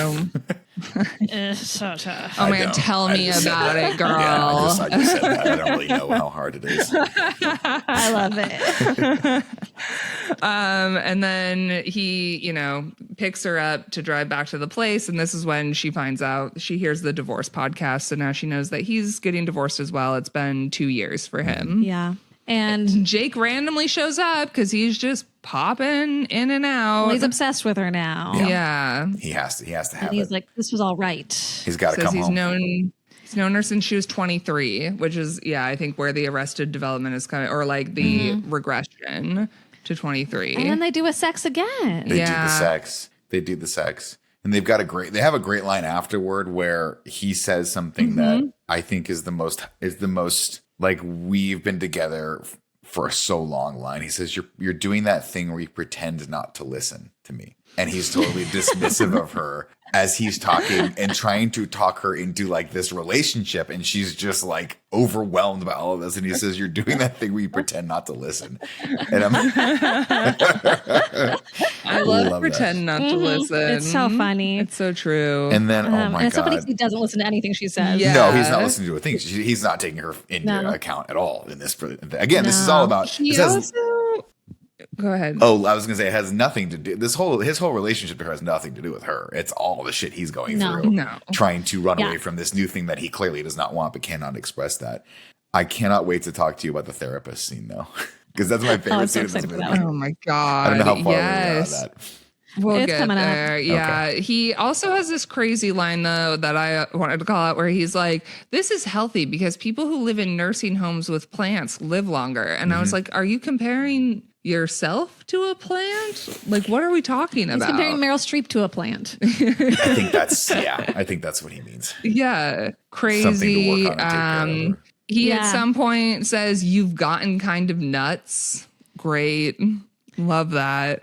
It's so tough. Oh man, tell me about it, girl. Yeah, I just said that. I don't really know how hard it is. I love it. And then he, picks her up to drive back to the place. And this is when she finds out, she hears the divorce podcast. So now she knows that he's getting divorced as well. It's been 2 years for him. Yeah. And Jake randomly shows up because he's just popping in and out. he's obsessed with her now. Yeah. He has to have And he's it. like, this was all right. He's got to Says come he's home. known her since she was 23, which is, I think where the Arrested Development is coming, or like the regression to 23. And then they do a sex again. They do the sex. And they have a great line afterward where he says something that I think is the most like, we've been together for so long line. He says, you're doing that thing where you pretend not to listen to me. And he's totally dismissive of her as he's talking and trying to talk her into like this relationship. And she's just like overwhelmed by all of this. And he says, you're doing that thing where you pretend not to listen. And I love pretend not to listen. It's so funny. It's so true. And then, oh my and God. it's so funny he doesn't listen to anything she says. Yeah. No, he's not listening to a thing. He's not taking her into account at all in this. Again, this is all about. Go ahead. Oh, I was going to say it has nothing to do. His whole relationship to her has nothing to do with her. It's all the shit he's going through. No. Trying to run away from this new thing that he clearly does not want, but cannot express that. I cannot wait to talk to you about the therapist scene, though, because that's my favorite scene in this movie. Oh my God. I don't know how far we are on that. We'll It's get coming up. there. Yeah. Okay. He also has this crazy line, though, that I wanted to call out where he's like, this is healthy because people who live in nursing homes with plants live longer. And I was like, are you comparing yourself to a plant? Like, what are we talking He's about? comparing Meryl Streep to a plant. I think that's what he means. Yeah. Crazy. Something to work on and take care of. He at some point says, you've gotten kind of nuts. Great. Love that.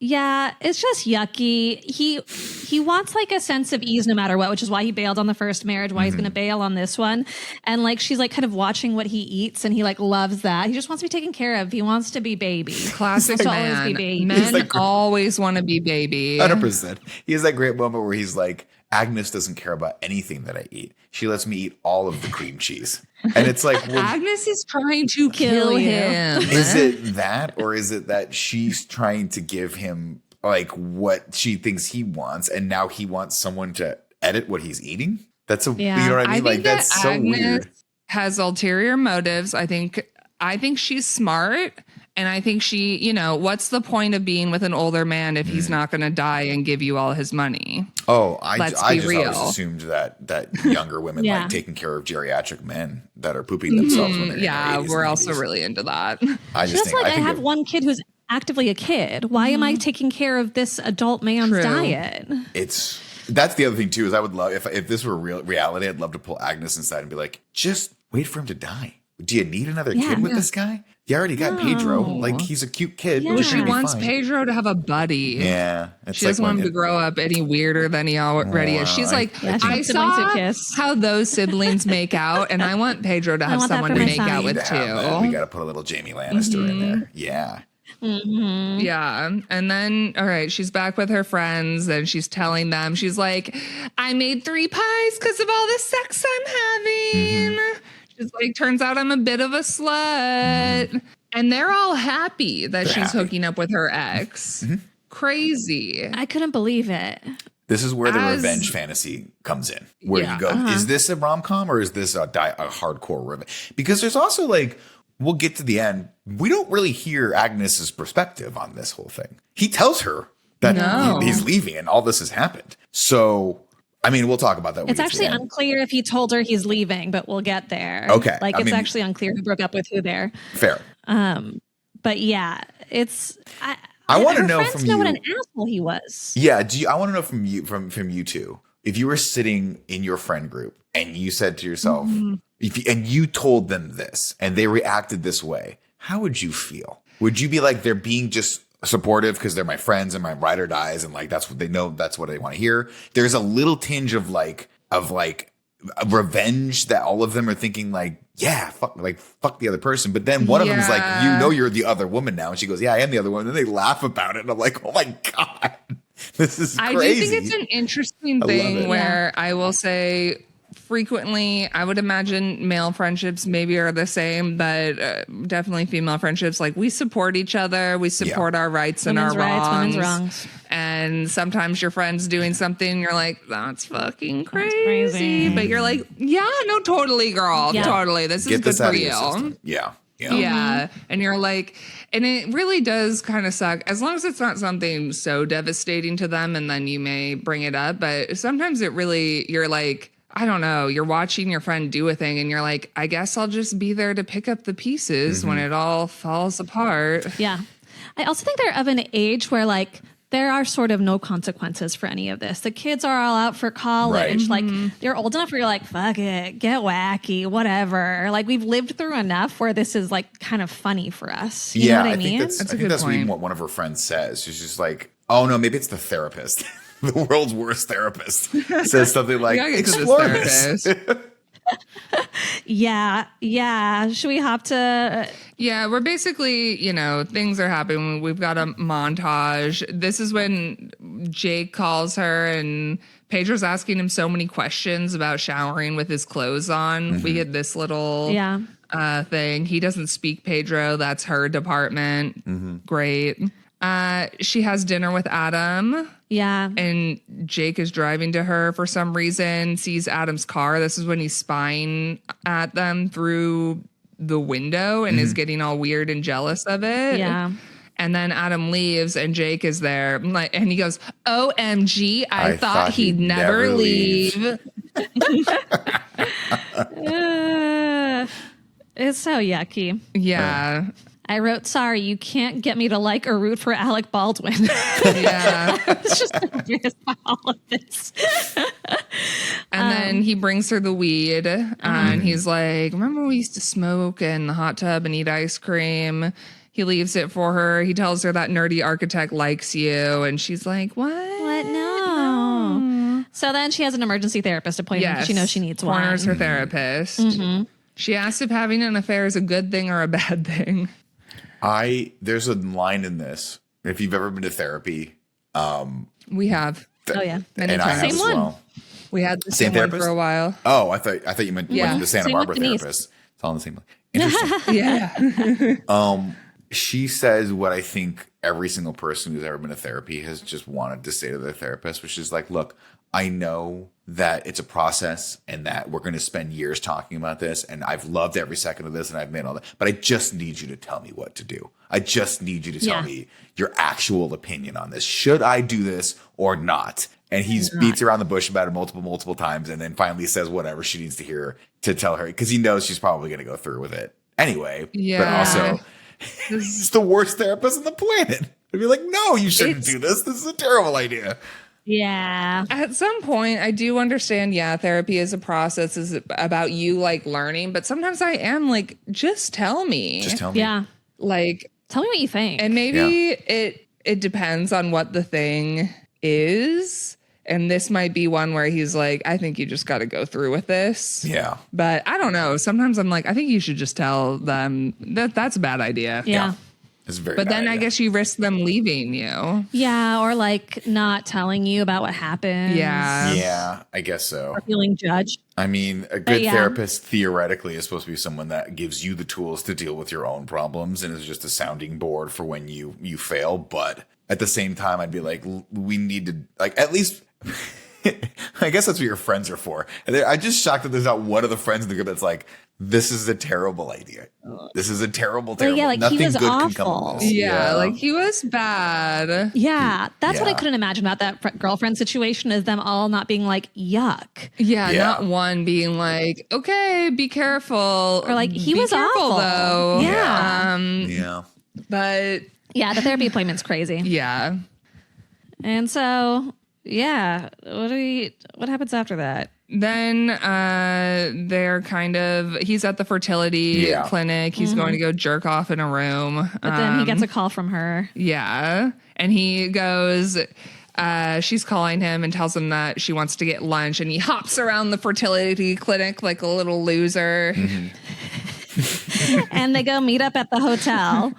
Yeah, it's just yucky. He wants like a sense of ease no matter what, which is why he bailed on the first marriage, why he's going to bail on this one. And like she's like kind of watching what he eats and he like loves that. He just wants to be taken care of. He wants to be baby. Classic He wants to man. always be baby. Men like- always want to be baby. 100%. He has that great moment where he's like, Agnes doesn't care about anything that I eat. She lets me eat all of the cream cheese. And it's like, well, Agnes is trying to kill him. is it that, or is it that she's trying to give him like what she thinks he wants, and now he wants someone to edit what he's eating? That's you know what I mean? Think That's so Agnes weird. Has ulterior motives. I think she's smart. And I think she, what's the point of being with an older man if he's not going to die and give you all his money? Oh, I Let's just be always real. assumed that younger women like taking care of geriatric men that are pooping themselves when they're in their 80s we're and also 90s. really into that. I just Just think, like I think have one kid who's actively a kid. Why am I taking care of this adult man's True. diet? that's the other thing too, is I would love if this were real reality, I'd love to pull Agnes inside and be like, just wait for him to die. Do you need another kid with this guy? You already got Pedro. Like, he's a cute kid. Yeah. Well, She wants Pedro to have a buddy. Yeah. It's She doesn't want him to grow up any weirder than he already is. She's like, Yeah, she I wants sibling saw kiss. how those siblings make out, and I want Pedro to have want that someone for to my make son. out with We too. got to put a little Jamie Lannister in there. Yeah. Yeah. And then, all right, she's back with her friends and she's telling them, she's like, I made 3 pies because of all the sex I'm having. She's like, turns out I'm a bit of a slut. And they're all happy that she's hooking up with her ex. Crazy. I couldn't believe it. This is where the revenge fantasy comes in, where you go, is this a rom-com or is this a hardcore revenge? Because there's also like, we'll get to the end. We don't really hear Agnes's perspective on this whole thing. He tells her that he's leaving and all this has happened. So, I mean, we'll talk about that. It's actually unclear if he told her he's leaving, but we'll get there. Okay. Like, it's actually unclear who broke up with who there. Fair. But yeah, it's... I want to her know friends from know you. what an asshole he was. Yeah. I want to know from you two, if you were sitting in your friend group and you said to yourself, and you told them this and they reacted this way, how would you feel? Would you be like, they're being just supportive because they're my friends and my ride or dies and like that's what they know, that's what they want to hear? There's a little tinge of a revenge that all of them are thinking like, yeah, fuck the other person. But then one of them is like, you're the other woman now. And she goes, yeah, I am the other one. And then they laugh about it. And I'm like, oh my God, this is crazy. I do think it's an interesting thing where I will say frequently, I would imagine male friendships maybe are the same, but definitely female friendships. Like, we support each other. We support our rights and our wrongs. Women's wrongs. And sometimes your friend's doing something, you're like, that's fucking crazy. But you're like, yeah, no, totally, girl. Yeah. Totally. This is Get good this for out of your you. system. Yeah. Yeah. And you're like, and it really does kind of suck as long as it's not something so devastating to them. And then you may bring it up. But sometimes it really, you're like, I don't know, you're watching your friend do a thing and you're like, I guess I'll just be there to pick up the pieces when it all falls apart. Yeah. I also think they're of an age where like there are sort of no consequences for any of this. The kids are all out for college. Right. Like they're old enough where you're like, fuck it, get wacky, whatever. Like we've lived through enough where this is like kind of funny for us. You know what I mean? I think that's even what one of her friends says. She's just like, oh no, maybe it's the therapist. The world's worst therapist says something like, explore this. Yeah. Should we hop to? Yeah, we're basically, things are happening. We've got a montage. This is when Jake calls her and Pedro's asking him so many questions about showering with his clothes on. We get this little thing. He doesn't speak Pedro. That's her department. Great. She has dinner with Adam. Yeah. And Jake is driving to her for some reason, sees Adam's car. This is when he's spying at them through the window and is getting all weird and jealous of it. Yeah. And then Adam leaves and Jake is there. And he goes, OMG, I thought he'd never leave. It's so yucky. Yeah. I wrote, sorry, you can't get me to like or root for Alec Baldwin. Yeah. It's just confused by all of this. And then he brings her the weed and he's like, remember when we used to smoke in the hot tub and eat ice cream? He leaves it for her. He tells her that nerdy architect likes you. And she's like, what? What? No. So then she has an emergency therapist appointment because she knows she needs one. Corners her therapist. She asks if having an affair is a good thing or a bad thing. There's a line in this. If you've ever been to therapy, We have. Oh, yeah. Many and I times. have Same as one. well. We had the Same same one therapist? for a while. Oh, I thought you meant Yeah. the Santa Same with Barbara Denise. therapist. It's all in the same. Interesting. Yeah. She says what I think every single person who's ever been to therapy has just wanted to say to their therapist, which is like, look, I know that it's a process and that we're going to spend years talking about this. And I've loved every second of this and I've made all that, but I just need you to tell me what to do. I just need you to tell me your actual opinion on this. Should I do this or not? And he beats around the bush about it multiple times. And then finally says whatever she needs to hear to tell her, because he knows she's probably going to go through with it anyway. Yeah. But also, he's the worst therapist on the planet. I'd be like, no, you shouldn't do this. This is a terrible idea. Yeah. At some point, I do understand, therapy is a process, is about you like learning, but sometimes I am like, just tell me. Just tell me. Yeah. Like, Tell me what you think. and maybe it depends on what the thing is. And this might be one where he's like, I think you just got to go through with this. Yeah. But I don't know. Sometimes I'm like, I think you should just tell them that that's a bad idea. yeah. It's very But then bad I idea. guess you risk them leaving you. Yeah. Or like not telling you about what happened. Yeah. Yeah, I guess so. Or feeling judged. I mean, a good yeah. therapist theoretically is supposed to be someone that gives you the tools to deal with your own problems and is just a sounding board for when you fail. But at the same time, I'd be like, we need to, like, at least, I guess that's what your friends are for. And I'm just shocked that there's not one of the friends in the group that's like, this is a terrible idea. This is a terrible. yeah, like, he Nothing was good can come awful. of this. Yeah, like he was bad. Yeah. That's what I Yeah. couldn't imagine about that girlfriend situation is them all not being like, yuck. Yeah, Yeah. not one being like, okay, be careful. Or like, he Be was careful, awful. though. Yeah. Yeah. But Yeah. The therapy appointment's crazy. yeah. And so, yeah. What happens after that? Then they're he's at the fertility Yeah. clinic. He's going to go jerk off in a room. But then he gets a call from her. Yeah. And he goes, she's calling him and tells him that she wants to get lunch. And he hops around the fertility clinic like a little loser. And they go meet up at the hotel.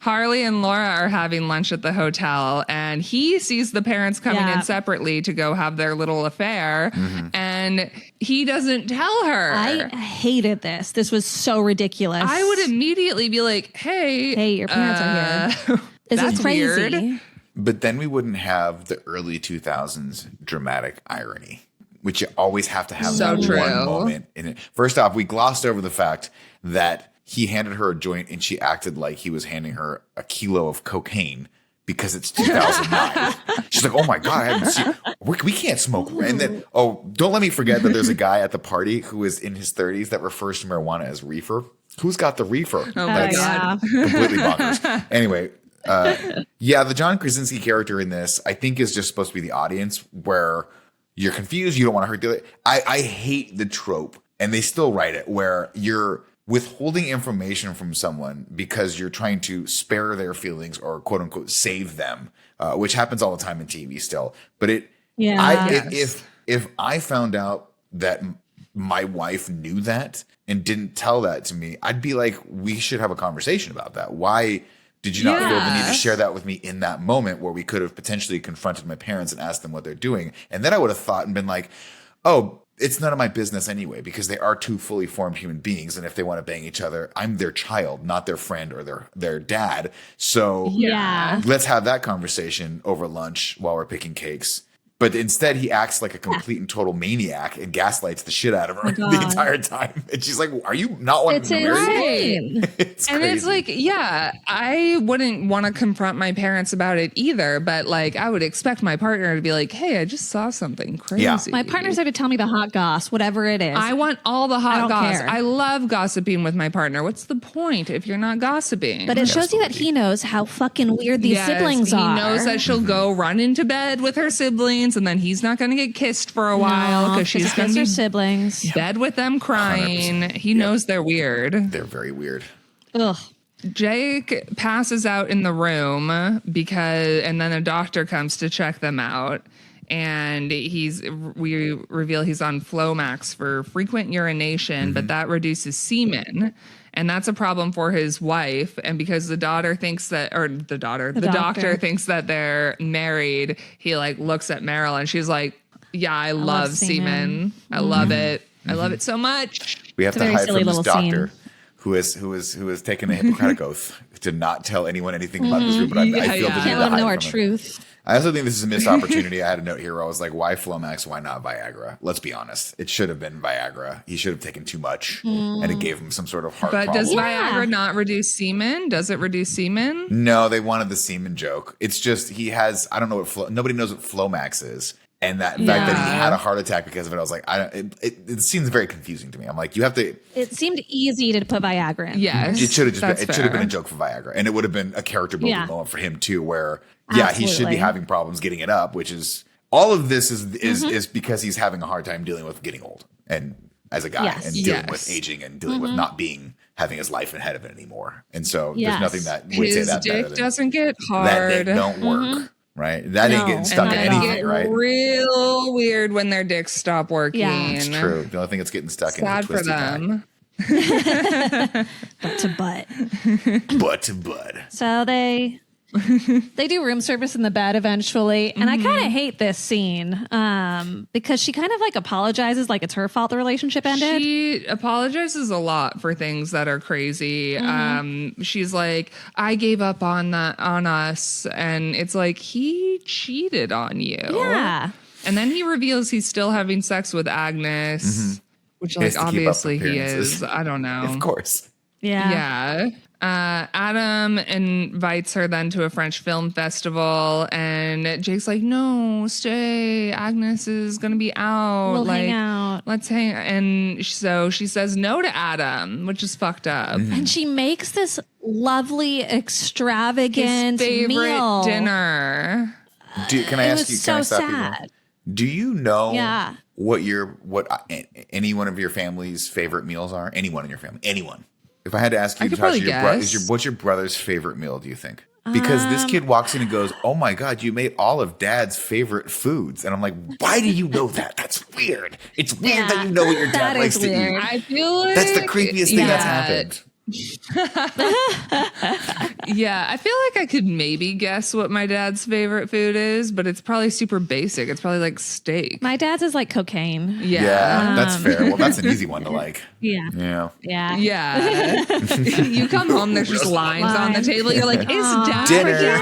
Harley and Laura are having lunch at the hotel, and he sees the parents coming Yeah. in separately to go have their little affair, and he doesn't tell her. I hated this. This was so ridiculous. I would immediately be like, hey, your parents are here. This That's is crazy. weird. But then we wouldn't have the early 2000s dramatic irony, which you always have to have So that true. one moment in it. First off, we glossed over the fact that he handed her a joint and she acted like he was handing her a kilo of cocaine because it's 2009. She's like, oh my God, I haven't seen, we can't smoke. And then, don't let me forget that there's a guy at the party who is in his 30s that refers to marijuana as reefer. Who's got the reefer? Oh my God. Completely bonkers. Anyway, the John Krasinski character in this, I think, is just supposed to be the audience where you're confused. You don't want to hurt the other. I hate the trope, and they still write it, where you're withholding information from someone because you're trying to spare their feelings or quote unquote save them, which happens all the time in TV still. But if I found out that my wife knew that and didn't tell that to me, I'd be like, we should have a conversation about that. Why did you not feel the need to share that with me in that moment where we could have potentially confronted my parents and asked them what they're doing? And then I would have thought and been like, oh, it's none of my business anyway, because they are two fully formed human beings. And if they want to bang each other, I'm their child, not their friend or their dad. So let's have that conversation over lunch while we're picking cakes. But instead, he acts like a complete and total maniac and gaslights the shit out of her the entire time. And she's like, are you not wanting to marry me? It's and crazy. it's like, I wouldn't want to confront my parents about it either. But like, I would expect my partner to be like, hey, I just saw something crazy. Yeah. My partner's there to tell me the hot goss, whatever it is. I want all the hot don't goss. care. I love gossiping with my partner. What's the point if you're not gossiping? But it shows you that he knows how fucking weird these siblings are. He knows that she'll go run into bed with her siblings, and then he's not going to get kissed for a while because she's going to her be siblings. bed with them crying. 100%. He knows they're weird. They're very weird. Ugh. Jake passes out in the room and then a doctor comes to check them out. And we reveal he's on Flomax for frequent urination, but that reduces semen. And that's a problem for his wife. And because the doctor thinks that they're married, he like looks at Meryl and she's like, yeah, I love semen. I love it. I love it so much. We have It's a to very hide silly from this little doctor scene. who has taken a Hippocratic oath to not tell anyone anything about this room. But I feel the need Can't to let them hide know our from it. truth. I also think this is a missed opportunity. I had a note here where I was like, why Flomax? Why not Viagra? Let's be honest. It should have been Viagra. He should have taken too much and it gave him some sort of heart But problem. does Viagra not reduce semen? Does it reduce semen? No, they wanted the semen joke. It's just he has, I don't know what, nobody knows what Flomax is. And that fact that he had a heart attack because of it, I was like, it seems very confusing to me. I'm like, you have to. It seemed easy to put Viagra in. Yes. It should have That's been a joke for Viagra, and it would have been a character building moment for him too, where he should be Absolutely. having problems getting it up, which is all of this is because he's having a hard time dealing with getting old and as a guy and dealing with aging and dealing with not having his life ahead of it anymore. And so there's nothing that would say His that better dick than doesn't get that hard. dick don't work. Right, that ain't getting stuck in And anything, get right? real weird when their dicks stop working. Yeah. It's true. The only thing that's getting stuck Sad in is for them. Butt to butt. butt to butt. So they do room service in the bed eventually. And I kind of hate this scene because she kind of like apologizes like it's her fault the relationship ended. She apologizes a lot for things that are crazy. She's like, I gave up on us. And it's like, he cheated on you. Yeah. And then he reveals he's still having sex with Agnes, which has like to keep up obviously he appearances. is. I don't know. Of course. Yeah. Adam invites her then to a French film festival, and Jake's like, "No, stay. Agnes is gonna be out. We'll like, hang out. let's hang." And so she says no to Adam, which is fucked up. And she makes this lovely, extravagant His favorite meal. Can dinner. I It ask was you? so Can I stop you? sad. There? Do you know Yeah. what any one of your family's favorite meals are? Anyone in your family? Anyone? If I had to ask you, I could probably guess. what's your brother's favorite meal? Do you think? Because this kid walks in and goes, "Oh my God, you made all of Dad's favorite foods," and I'm like, "Why do you know that? That's weird. It's weird that you know what your dad that likes is to weird. eat. I feel like That's the creepiest thing that's happened." Yeah, I feel like I could maybe guess what my dad's favorite food is, but it's probably super basic. It's probably like steak. My dad's is like cocaine. Yeah, that's fair. Well, that's an easy one to like. Yeah. Yeah. Yeah. Yeah. You come home, there's just lines on the table. You're like, is dad Dinner. again?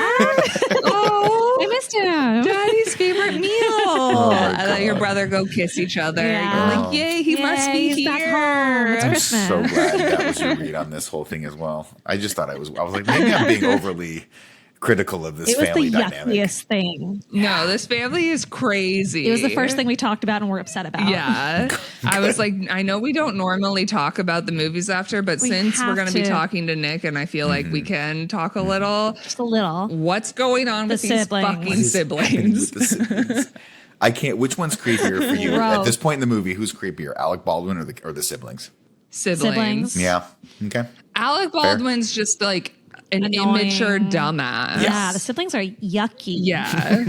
Oh, I missed him. Daddy's favorite meal. And then your brother go kiss each other. Yeah. You're like, yay, he must be he's here. back home. It's I'm Christmas. so glad that was your read on this whole thing as well. I just thought I was like, maybe I'm being overly critical of this It was family the dynamic. yuckiest thing. No, this family is crazy. It was the first thing we talked about and we're upset about. Yeah. I was like, I know we don't normally talk about the movies after, but We since we're have going to be to. talking to Nick and I feel like we can talk a little, Just a little. what's going on with these siblings. fucking What is happening siblings? with the siblings? I can't. Which one's creepier for you Gross. at this point in the movie? Who's creepier, Alec Baldwin or the siblings? Siblings. Yeah. Okay. Alec Baldwin's just like an Annoying. immature dumbass. Yeah, the siblings are yucky. Yeah.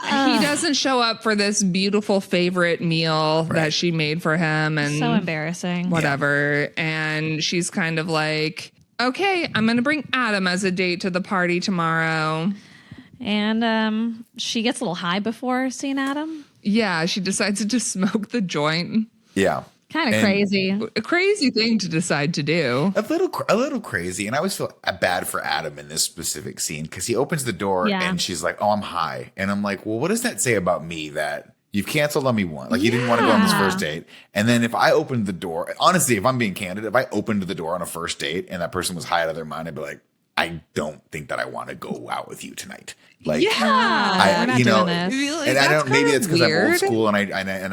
He doesn't show up for this beautiful favorite meal that she made for him and So embarrassing. whatever. And she's kind of like, okay, I'm going to bring Adam as a date to the party tomorrow. And she gets a little high before seeing Adam. Yeah, she decides to just smoke the joint. Yeah. Kind of And- crazy. A crazy thing to decide to do. A little crazy, and I always feel bad for Adam in this specific scene because he opens the door Yeah. and she's like, "Oh, I'm high," and I'm like, "Well, what does that say about me that you've canceled on me once? Like you didn't want to go on this first date, and then if I opened the door, honestly, if I'm being candid, if I opened the door on a first date and that person was high out of their mind, I'd be like, I don't think that I want to go out with you tonight. Like, Yeah. I'm not doing this. and I don't. Maybe it's because I'm old weird. school and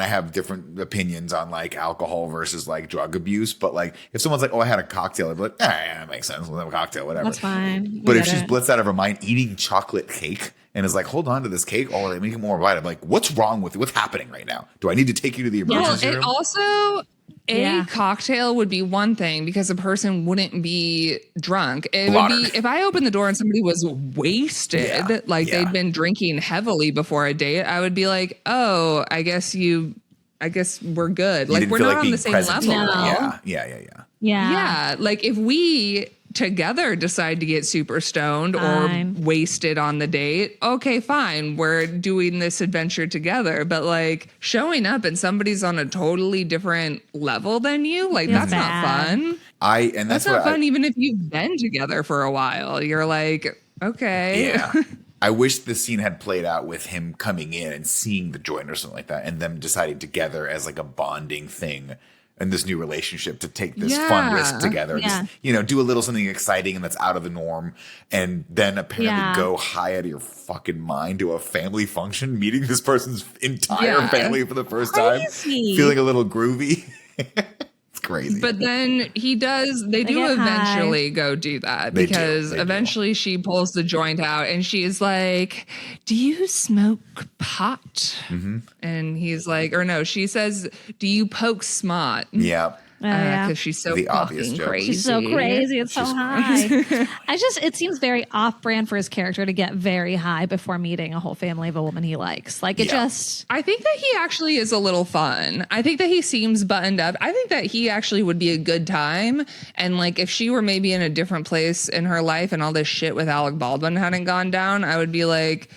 I have different opinions on like alcohol versus like drug abuse. But like, if someone's like, "Oh, I had a cocktail," I'd be like, yeah, that makes sense. We'll have a cocktail, whatever. That's fine. But We if get she's it. blitzed out of her mind eating chocolate cake and is like, "Hold on to this cake," oh, they make it more bite. I'm like, "What's wrong with you? What's happening right now? Do I need to take you to the Well, emergency it room?" also a Yeah. cocktail would be one thing because a person wouldn't be drunk. It Water. would be if I opened the door and somebody was wasted, Yeah, like yeah. they'd been drinking heavily before a date. I would be like, "Oh, I guess we're good." You Like didn't we're feel not like on being the same present level. together. Yeah. Yeah. Yeah, like if we together decide to get super stoned Fine. or wasted on the date, okay, fine. We're doing this adventure together. But like showing up and somebody's on a totally different level than you, like Feels that's bad. not fun. And That's not fun even if you've been together for a while. You're like, okay. Yeah. I wish the scene had played out with him coming in and seeing the joint or something like that, and them deciding together as like a bonding thing in this new relationship to take this fun Yeah. risk together. Yeah. Just, do a little something exciting and that's out of the norm, and then apparently Yeah. go high out of your fucking mind to a family function, meeting this person's entire Yeah. family for the first time, Crazy. feeling a little groovy. It's crazy. But then they do get eventually go do that They do, because they do. eventually she pulls the joint out and she's like, "Do you smoke pot?" Mm-hmm. And he's like, or no, she says, "Do you poke smot?" yeah. Oh, yeah. Because she's so The obvious fucking joke. crazy. She's so crazy. It's so She's high. It seems very off brand for his character to get very high before meeting a whole family of a woman he likes. Like it Yeah. just, I think that he actually is a little fun. I think that he seems buttoned up. I think that he actually would be a good time. And like if she were maybe in a different place in her life and all this shit with Alec Baldwin hadn't gone down, I would be like,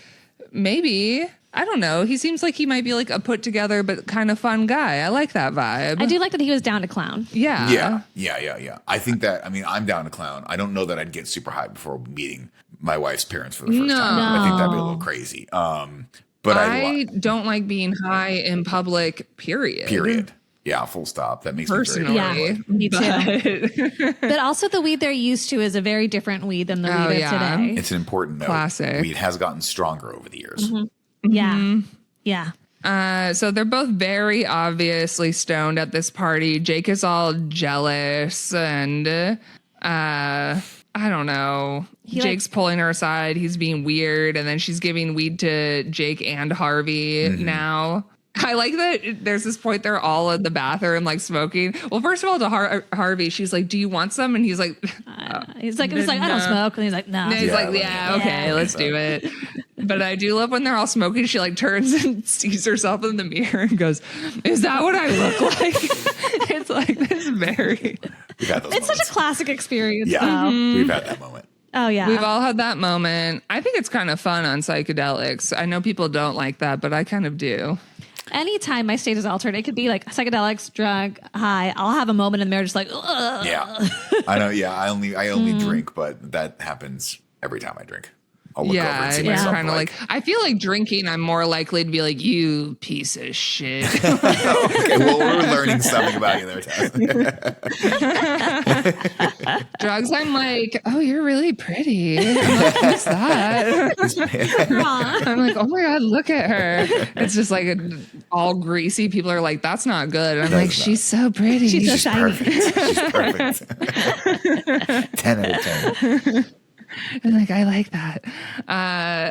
maybe. I don't know. He seems like he might be like a put together but kind of fun guy. I like that vibe. I do like that he was down to clown. Yeah. Yeah. I think that, I'm down to clown. I don't know that I'd get super high before meeting my wife's parents for the first time. I think that'd be a little crazy. But I don't like being high in public, period. period. Yeah, full stop. That makes Personally. me Yeah, very me too. But also the weed they're used to is a very different weed than the Oh, weed of yeah. today. It's an important note. Classic. Weed has gotten stronger over the years. Yeah. Yeah. So they're both very obviously stoned at this party. Jake is all jealous and I don't know. Jake's pulling her aside. He's being weird. And then she's giving weed to Jake and Harvey now. I like that there's this point they're all in the bathroom like smoking. Well, first of all, to Harvey, she's like, "Do you want some?" And he's like, He's like, I don't smoke. And he's like, no. and he's Yeah, like, like, "Yeah, okay, yeah. let's do it." But I do love when they're all smoking. She like turns and sees herself in the mirror and goes, "Is that what I look like?" It's like this very. We've had those It's moments. such a classic experience, Yeah, though. we've had that moment. Oh, yeah. We've all had that moment. I think it's kind of fun on psychedelics. I know people don't like that, but I kind of do. Anytime my state is altered, it could be like psychedelics, drug, high. I'll have a moment in the mirror just like, ugh. Yeah, I know. Yeah, I only drink, but that happens every time I drink. I'll look over and see myself. kind of like, I feel like drinking, I'm more likely to be like, you piece of shit. Okay, well, we're learning something about you there, Tess. Drugs, I'm like, oh, you're really pretty. I'm like, who's that? I'm like, oh my God, look at her. It's just like all greasy. People are like, that's not good. And I'm like, she's so pretty. She's so She's shiny. perfect. She's perfect. 10 out of 10. I'm like, I like that.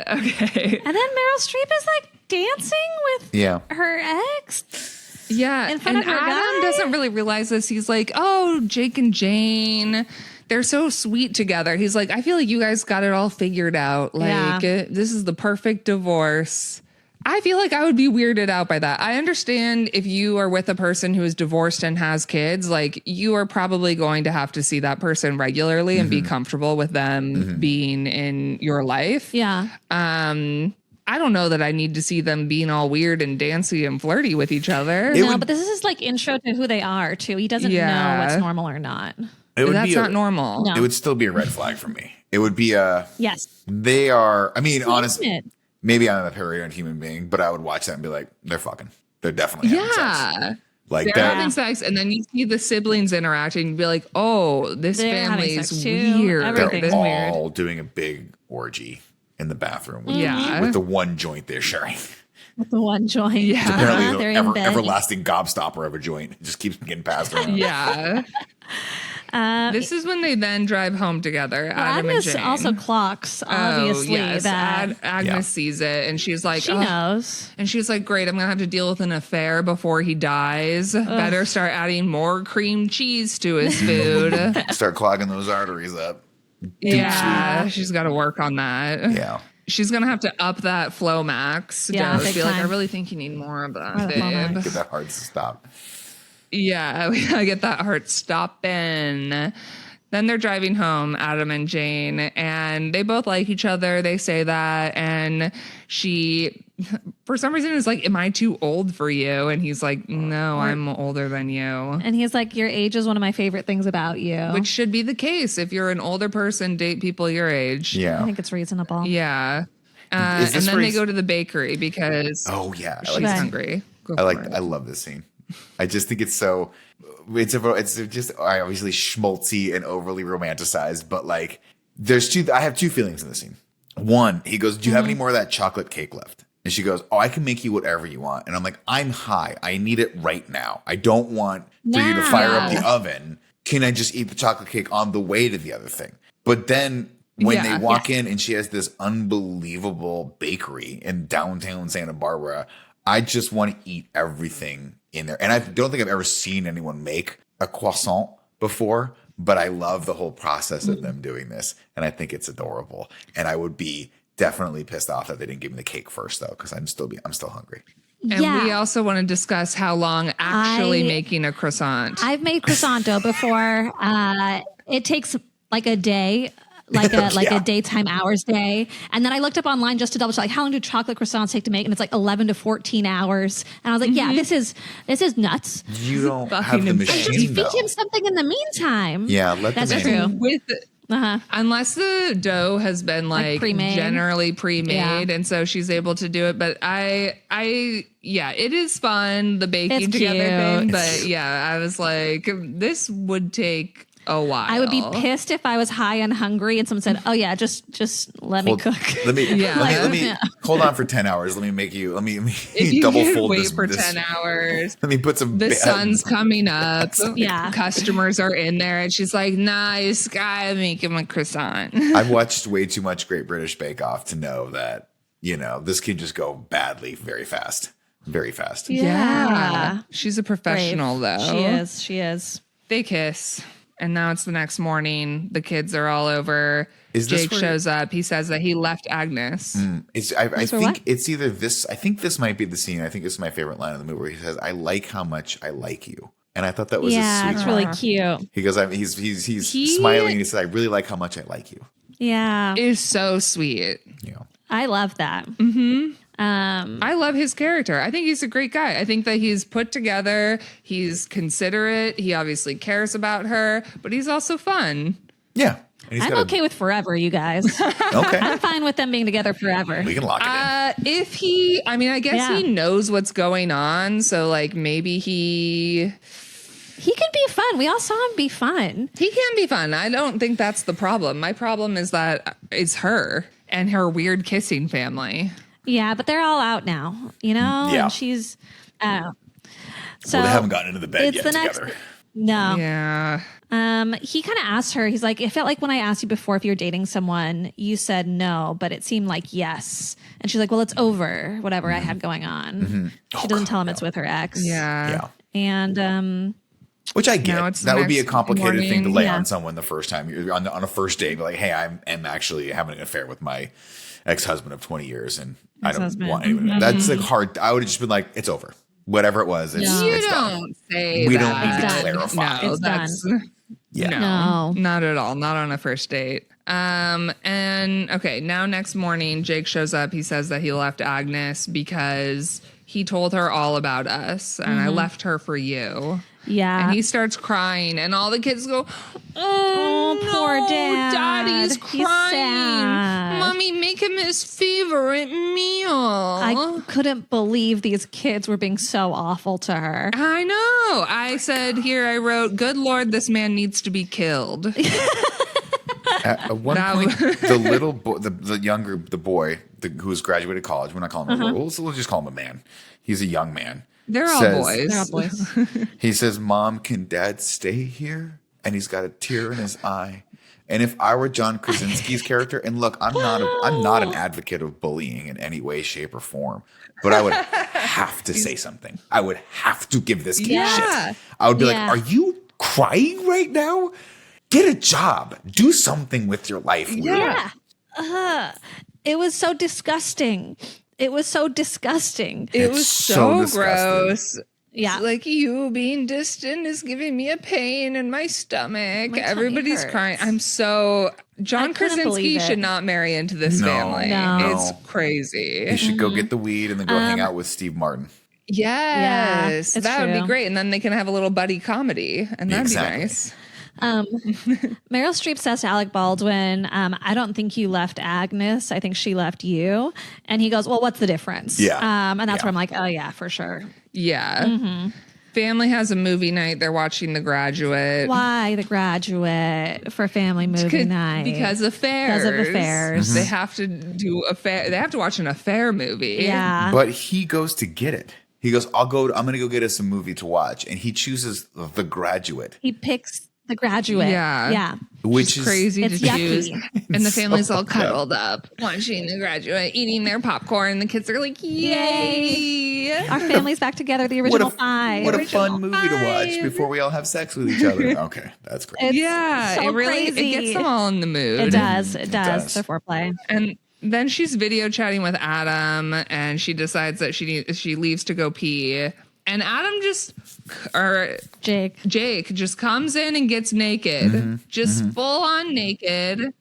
Okay. And then Meryl Streep is like dancing with her ex. Yeah. In front and of her Adam guy? doesn't really realize this. He's like, oh, Jake and Jane, they're so sweet together. He's like, I feel like you guys got it all figured out. Like, this is the perfect divorce. I feel like I would be weirded out by that. I understand if you are with a person who is divorced and has kids, like you are probably going to have to see that person regularly and be comfortable with them being in your life. Yeah. I don't know that I need to see them being all weird and dancy and flirty with each other. But this is like intro to who they are too. He doesn't know what's normal or not. That's not normal. No. It would still be a red flag for me. It would be yes. They are. I mean, honestly, it? maybe I'm a paranoid human being, but I would watch that and be like, they're fucking. They're definitely having sex. Like they're having sex, and then you see the siblings interacting and be like, oh, this They're family having is sex too. weird. Everything's they're all weird. doing a big orgy in the bathroom Yeah. with the one joint they're sharing. With the one joint. Yeah. Apparently, They're the in bed. everlasting gobstopper of a joint. It just keeps getting passed around. Yeah. This is when they then drive home together. Adam and Agnes Jane. also clocks, obviously, that Agnes sees it, and she's like, she knows. And she's like, great, I'm going to have to deal with an affair before he dies. Better start adding more cream cheese to his food. Start clogging those arteries up. Yeah, she's got to work on that. Yeah. She's going to have to up that Flomax dose. big Be like, I time. really think you need more of that, Flomax. babe. Get that heart to stop. Yeah, we gotta get that heart stopping. Then they're driving home, Adam and Jane, and they both like each other. They say that, and she, for some reason, is like, "Am I too old for you?" And he's like, "No, I'm older than you." And he's like, your age is one of my favorite things about you. Which should be the case if you're an older person, date people your age. Yeah. I think it's reasonable. Yeah. Is this And then where they he's- go to the bakery because Oh yeah. she's Okay. hungry. Go for it. I love this scene. I just think it's so. It's just obviously schmaltzy and overly romanticized, but like I have two feelings in this scene. One, he goes, "Do you have any more of that chocolate cake left?" And she goes, "Oh, I can make you whatever you want." And I'm like, "I'm high. I need it right now. I don't want for you to fire up the oven. Can I just eat the chocolate cake on the way to the other thing?" But then when they walk in and she has this unbelievable bakery in downtown Santa Barbara, I just want to eat everything in there. And I don't think I've ever seen anyone make a croissant before, but I love the whole process of them doing this. And I think it's adorable. And I would be definitely pissed off that they didn't give me the cake first though, because I'm still hungry. And we also want to discuss how long actually I- making a croissant. I've made croissant dough before. It takes like a day. Like a daytime hours day. And then I looked up online just to double check, like, how long do chocolate croissants take to make? And it's like 11 to 14 hours. And I was like, yeah, this is nuts. You don't have fucking the insane. Just machine feed though. him something in the meantime. Yeah, let That's them true. With unless the dough has been like pre-made. generally pre-made, Yeah. and so she's able to do it. But it is fun, the baking It's together cute. thing. But yeah, I was like, this would take a while. I would be pissed if I was high and hungry and someone said, "Oh yeah, just let me cook." Let me let me Yeah. hold on for 10 hours. Let me If you double could fold wait this for this- 10 hours. Let me put some The sun's coming up. Yeah. Customers are in there, and she's like, "Nice guy, make him a croissant." I've watched way too much Great British Bake Off to know that, this can just go badly very fast. Very fast. Yeah. She's a professional, though. She is. They kiss, and now it's the next morning. The kids are all over. Is this Jake where- shows up. He says that he left Agnes. I think what? it's either this. I think this might be the scene. I think this is my favorite line of the movie where he says, "I like how much I like you," and I thought that was a Yeah, sweet it's line. really cute. He goes, he's smiling. And he says, "I really like how much I like you." Yeah. It is so sweet. I love that. I love his character. I think he's a great guy. I think that he's put together. He's considerate. He obviously cares about her, but he's also fun. Yeah. And he's I'm got okay with forever, you guys. Okay. I'm fine with them being together forever. We can lock it in. If he, I mean, I guess Yeah. he knows what's going on. So like maybe he Can be fun. We all saw him be fun. can be fun. I don't think that's the problem. My problem is that it's her and her weird kissing family. Yeah, but they're all out now, you know? Yeah. And she's, so Well, they haven't gotten into the bed it's yet the next. together. No. Yeah. He kind of asked her, he's like, it felt like when I asked you before if you're dating someone, you said no, but it seemed like yes. And she's like, well, it's over, whatever I had going on. She doesn't tell him it's with her ex. Yeah. Yeah. And Which I Now get. it's the That would be a next complicated thing to morning. lay Yeah. on someone the first time you're on a first date. Be like, hey, I am actually having an affair with my ex-husband of 20 years, and I don't Ex-husband. want anyone. That's like hard. I would have just been like, it's over. Whatever it was, it's, No. You it's done. don't say We that. don't need to It's done. clarify. No, It's that's Yeah. No. not at all. Not on a first date. And okay, now next morning, Jake shows up. He says that he left Agnes because he told her all about us, and I left her for you. yeah. And he starts crying, and all the kids go, Oh, poor no, dad. Daddy's He's crying. sad. Mommy, make him his favorite meal. I couldn't believe these kids were being so awful to her. I know. I said here, I wrote, good Lord, this man needs to be killed. At one That point, the little boy, the boy who's graduated college, we're not calling him a little, we'll just call him a man. He's a young man. They're all Says- boys. They're all boys. He says, Mom, can Dad stay here? And he's got a tear in his eye. And if I were John Krasinski's character, and look, I'm not an advocate of bullying in any way, shape, or form, but I would have to say something. I would have to give this kid Yeah. shit. I would be Yeah. like, are you crying right now? Get a job. Do something with your life. Lou." Yeah. It was so disgusting. It was so disgusting. It It's was so so disgusting. gross. Yeah. It's like you being distant is giving me a pain in my stomach. My tummy Everybody's hurts. crying. John I couldn't Krasinski believe should it. not marry into this No. family. No. It's crazy. You should go get the weed and then go hang out with Steve Martin. Yes, it's that would be true. great. And then they can have a little buddy comedy, and that'd Exactly. be nice. Meryl Streep says to Alec Baldwin, I don't think you left Agnes. I think she left you. And he goes, well, what's the difference? Yeah. And that's Yeah. where I'm like, oh, yeah, for sure. Yeah. Family has a movie night. They're watching The Graduate. Why The Graduate for family movie night? Because affairs. Because of affairs. They have to do affair. They have to watch an affair movie. Yeah. But he goes to get it. He goes, I'm going to go get us a movie to watch. And he chooses The Graduate, He picks The Graduate. Yeah. Yeah. which is Crazy It's to choose. yucky. And the family's so all fucked up. cuddled up, watching The Graduate, eating their popcorn. And the kids are like, yay. Our family's back together, the original five. What a fun movie to watch before we all have sex with each other. Okay, that's great. It's Yeah, so it really crazy. it gets them all in the mood. It does. It does. does. The foreplay. And then she's video chatting with Adam, and she decides that she leaves to go pee. And Adam Jake just comes in and gets naked, just full on naked.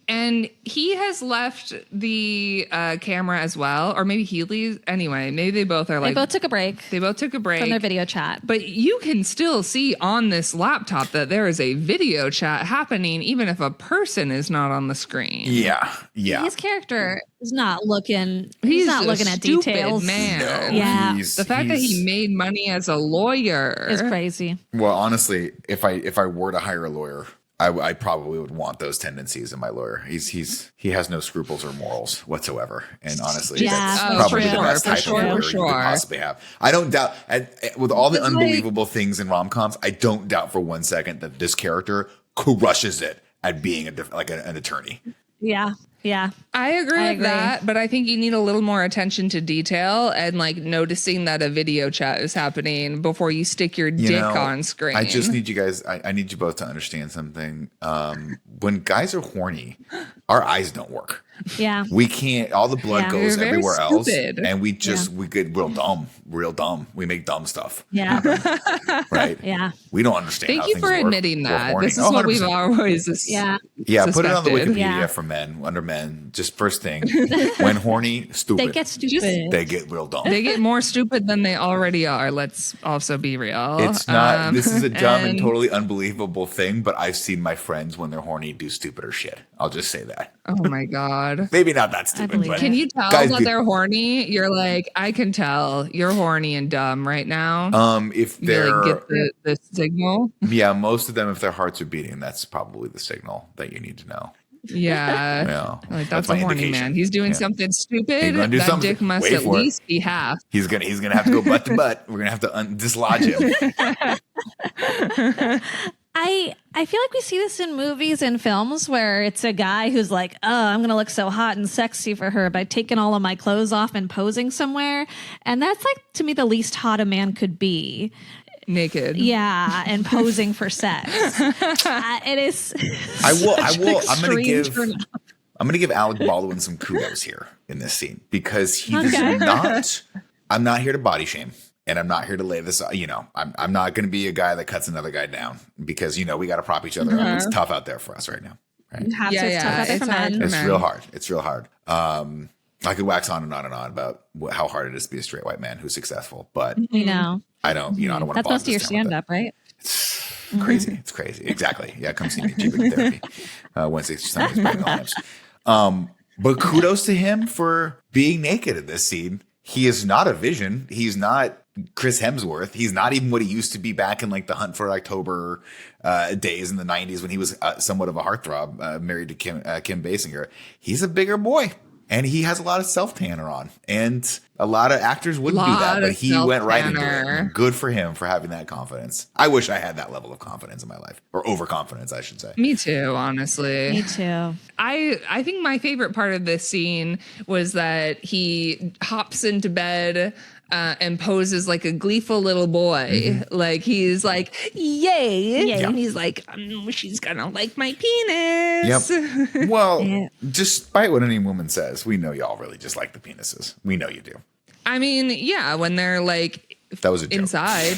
And he has left the camera as well, or maybe he leaves. Anyway, maybe they both are They like both took a break they both took a break from their video chat. But you can still see on this laptop that there is a video chat happening, even if a person is not on the screen. Yeah. His character is not looking. He's not a looking at stupid details. man. Yeah. The fact that he made money as a lawyer Is crazy. Well, honestly, if I were to hire a lawyer, I probably would want those tendencies in my lawyer. He has no scruples or morals whatsoever, and honestly, Yeah, that's for probably sure, the best for type sure, of lawyer for you sure. could possibly have. I don't doubt, with all the It's like- unbelievable things in rom-coms, I don't doubt for one second that this character crushes it at being an attorney. Yeah. Yeah. I agree I with agree. that, but I think you need a little more attention to detail and like noticing that a video chat is happening before you stick your You dick know, on screen. I just need you guys. I need you both to understand something. When guys are horny, our eyes don't work. Yeah. We can't. All the blood Yeah. goes We're very everywhere else, stupid. and we get real dumb. We make dumb stuff, Yeah. right? Yeah. We don't understand. Thank how you things for work. admitting We're that. horny. This is Oh, what we've 100%. always Yeah. Yeah, put it on the suspected. Wikipedia Yeah. for men, under men. Just first thing, when horny, stupid. They get stupid. They get real dumb. They get more stupid than they already are. Let's also be real. It's not. This is a dumb and and- totally unbelievable thing, but I've seen my friends when they're horny do stupider shit. I'll just say that. Oh my God. Maybe not that stupid, believe but it. Can you tell Guys that do- they're horny? You're like, I can tell you're horny and dumb right now. if You they're like get the signal. yeah, most of them, if their hearts are beating, that's probably the signal that you need to know. Yeah. Yeah, Like that's a my horny indication. man. He's doing Yeah. something stupid. He's gonna do that something. dick must Wait at for it. least be half. He's gonna have to go butt to butt. We're gonna have to dislodge him. I feel like we see this in movies and films where it's a guy who's like, oh, I'm going to look so hot and sexy for her by taking all of my clothes off and posing somewhere. And that's like, to me, the least hot a man could be. Naked. Yeah, and posing for sex. It is. I will. extreme I'm gonna give Alec Baldwin some kudos here in this scene because he does Okay. not. I'm not here to body shame, and I'm not here to lay this. I'm not going to be a guy that cuts another guy down because we got to prop each other up. It's tough out there for us right now. Right? You have to. It's tough out there it's for hard men. for It's men. real hard. It's real hard. I could wax on and on and on about how hard it is to be a straight white man who's successful, but We know. I don't. I don't want to. That's most of your stand up, right? Crazy. It's crazy. Exactly. Yeah, come see me. Cheaper therapy. Wednesday, Sundays, breaking lamps. But kudos to him for being naked in this scene. He is not a Vision. He's not Chris Hemsworth. He's not even what he used to be back in like the Hunt for October days in the 90s when he was somewhat of a heartthrob, married to Kim Basinger. He's a bigger boy. And he has a lot of self-tanner on. And a lot of actors wouldn't do that. Lot But of he went right into it. self-tanner. Good for him for having that confidence. I wish I had that level of confidence in my life. Or overconfidence, I should say. Me too, honestly. Me too. I think my favorite part of this scene was that he hops into bed and poses like a gleeful little boy. Like he's like, yay. Yeah. And he's like, she's gonna like my penis. Yep. Well, Yeah. despite what any woman says, we know y'all really just like the penises. We know you do. I mean, yeah, when they're like That was a joke. inside.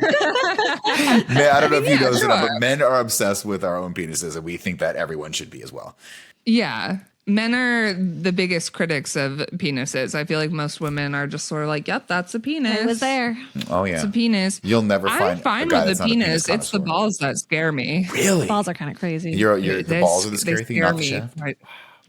Man, I don't know if you know this or not, sure. but men are obsessed with our own penises, and we think that everyone should be as well. Yeah. Men are the biggest critics of penises. I feel like most women are just sort of like, yep, that's a penis. I was there. Oh yeah, It's a penis. You'll never I'm find fine a guy with that's the not a penis. It's the connoisseur. balls that scare me. Really? Balls are kind of crazy. The They balls are the s- scary they thing, scare not the me. shaft. Right.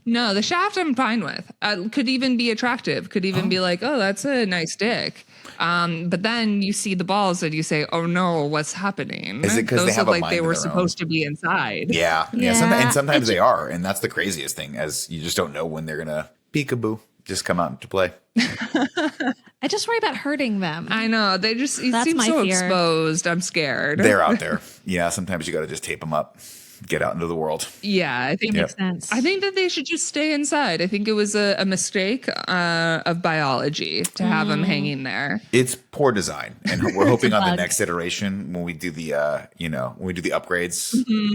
No, the shaft I'm fine with. Could even be attractive. Could even be like, oh, that's a nice dick. But then you see the balls and you say, oh no, what's happening? Is it 'cause they Those have look a like mind they of were their supposed to be inside. Yeah. Yeah. And sometimes they are, and that's the craziest thing, as you just don't know when they're gonna peekaboo just come out into play. I just worry about hurting them. I know. They just That's seem my so fear. exposed. I'm scared. They're out there. Yeah. Sometimes you got to just tape them up, get out into the world. Yeah, I think Yep. Makes sense. I think that they should just stay inside. I think it was a mistake of biology to have them hanging there. It's poor design, and we're hoping on the Bug. next iteration when we do the when we do the upgrades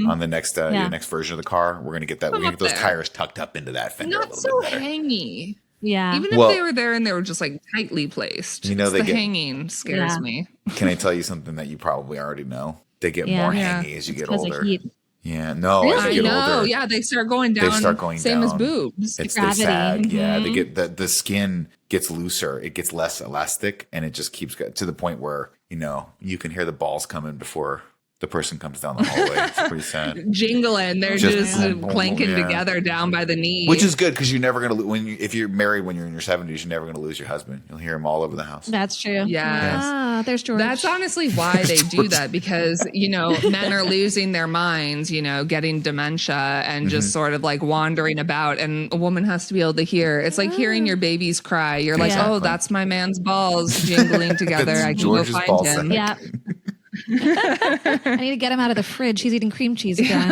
on the next Yeah. next version of the car, we're gonna get that. We're gonna get those there. tires tucked up into that fender a Not little so bit better. hangy. Yeah. Even if Well- they were there and they were just like tightly placed. You know, It's they the get- hanging scares Yeah. me. Can I tell you something that you probably already know? They get Yeah. more Yeah. hangy as you get because older. of heat. Yeah, no, as Really? they I get know. older, Yeah, they start going down. start going same as down. boobs. they Gravity. sag. Yeah, Mm-hmm. they get the skin gets looser, it gets less elastic, and it just keeps to the point where you can hear the balls coming before the person comes down the hallway. It's pretty sad. Jingling. They're Just just, boom, boom, clanking yeah. together down by the knee. Which is good because you're never gonna if you're married when you're in your 70s, you're never gonna lose your husband. You'll hear him all over the house. That's true. Yes. Ah, there's George. That's honestly why they do that, because, men are losing their minds, getting dementia and just sort of like wandering about. And a woman has to be able to hear. It's like hearing your babies cry. You're like, Yeah. oh, that's my man's balls jingling together. That's I can George's go find ball him. sack. Yeah. I need to get him out of the fridge. He's eating cream cheese again.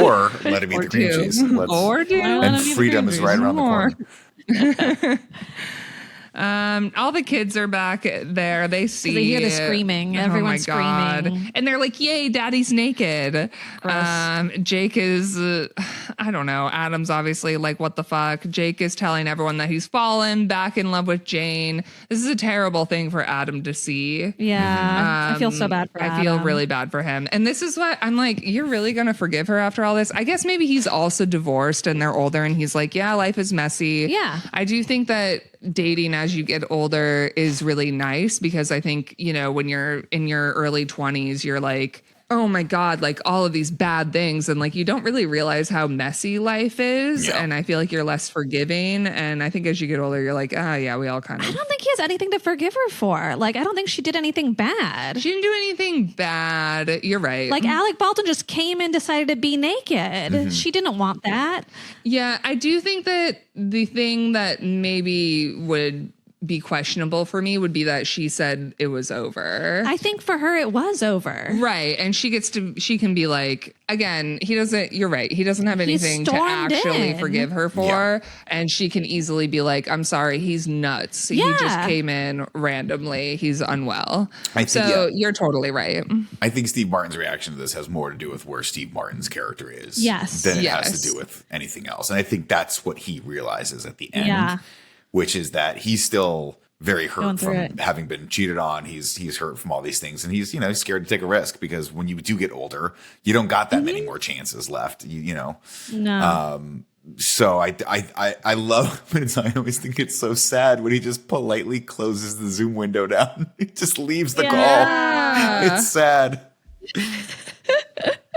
Or let him eat Or the cream two. cheese. Or do. And freedom is right around the corner. All the kids are back there. They see. They hear the screaming. Everyone's screaming. And they're like, yay, daddy's naked. Jake is, I don't know. Adam's obviously like, what the fuck? Jake is telling everyone that he's fallen back in love with Jane. This is a terrible thing for Adam to see. Yeah. I feel so bad for Adam. I feel really bad for him. And this is what I'm like, you're really going to forgive her after all this? I guess maybe he's also divorced and they're older and he's like, yeah, life is messy. Yeah. I do think that dating as you get older is really nice because I think, you know, when you're in your early 20s, you're like, oh my God, like all of these bad things. And like, you don't really realize how messy life is. Yeah. And I feel like you're less forgiving. And I think as you get older, you're like, yeah, we all kind of. I don't think he has anything to forgive her for. Like, I don't think she did anything bad. She didn't do anything bad. You're right. Like Alec Baldwin just came and decided to be naked. Mm-hmm. She didn't want that. Yeah, I do think that the thing that maybe would be questionable for me would be that she said it was over. I think for her it was over. Right. And she can be like, again, you're right. He doesn't have anything to actually forgive her for. Yeah. And she can easily be like, I'm sorry, he's nuts. Yeah. He just came in randomly. He's unwell. You're totally right. I think Steve Martin's reaction to this has more to do with where Steve Martin's character is yes. than it has to do with anything else. And I think that's what he realizes at the end. Yeah. Which is that he's still very hurt from having been cheated on. He's hurt from all these things. And he's, he's scared to take a risk because when you do get older, you don't got that many more chances left, No. So I love it. I always think it's so sad when he just politely closes the Zoom window down. He just leaves the call. It's sad.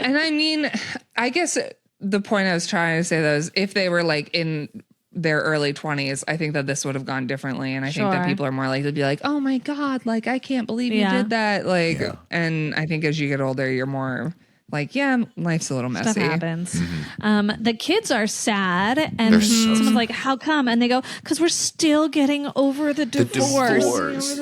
And I mean, I guess the point I was trying to say though is if they were like in their early 20s, I think that this would have gone differently. And I think that people are more likely to be like, oh my God, like, I can't believe you did that. Like, and I think as you get older, you're more like, yeah, life's a little messy. Stuff happens. Mm-hmm. The kids are sad and someone's like, how come? And they go, because we're still getting over the divorce.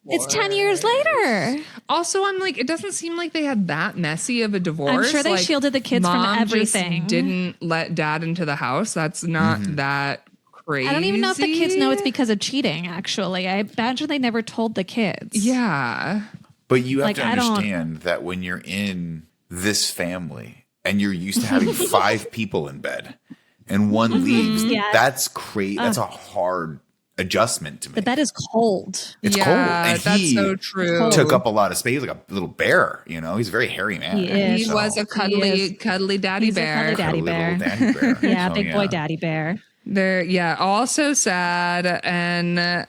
It's 10 years later. Also, I'm like, it doesn't seem like they had that messy of a divorce. I'm sure they shielded the kids from everything. Just didn't let dad into the house. That's not that crazy. I don't even know if the kids know it's because of cheating, actually. I imagine they never told the kids. Yeah. But you have to understand that when you're in this family and you're used to having 5 people in bed and one leaves, that's crazy. That's a hard adjustment to me. The bed is cold. It's cold. And that's so true. Took up a lot of space, like a little bear. He's a very hairy man. He was a cuddly daddy bear. Daddy bear. Daddy bear. Yeah, big boy daddy bear. They're also sad, and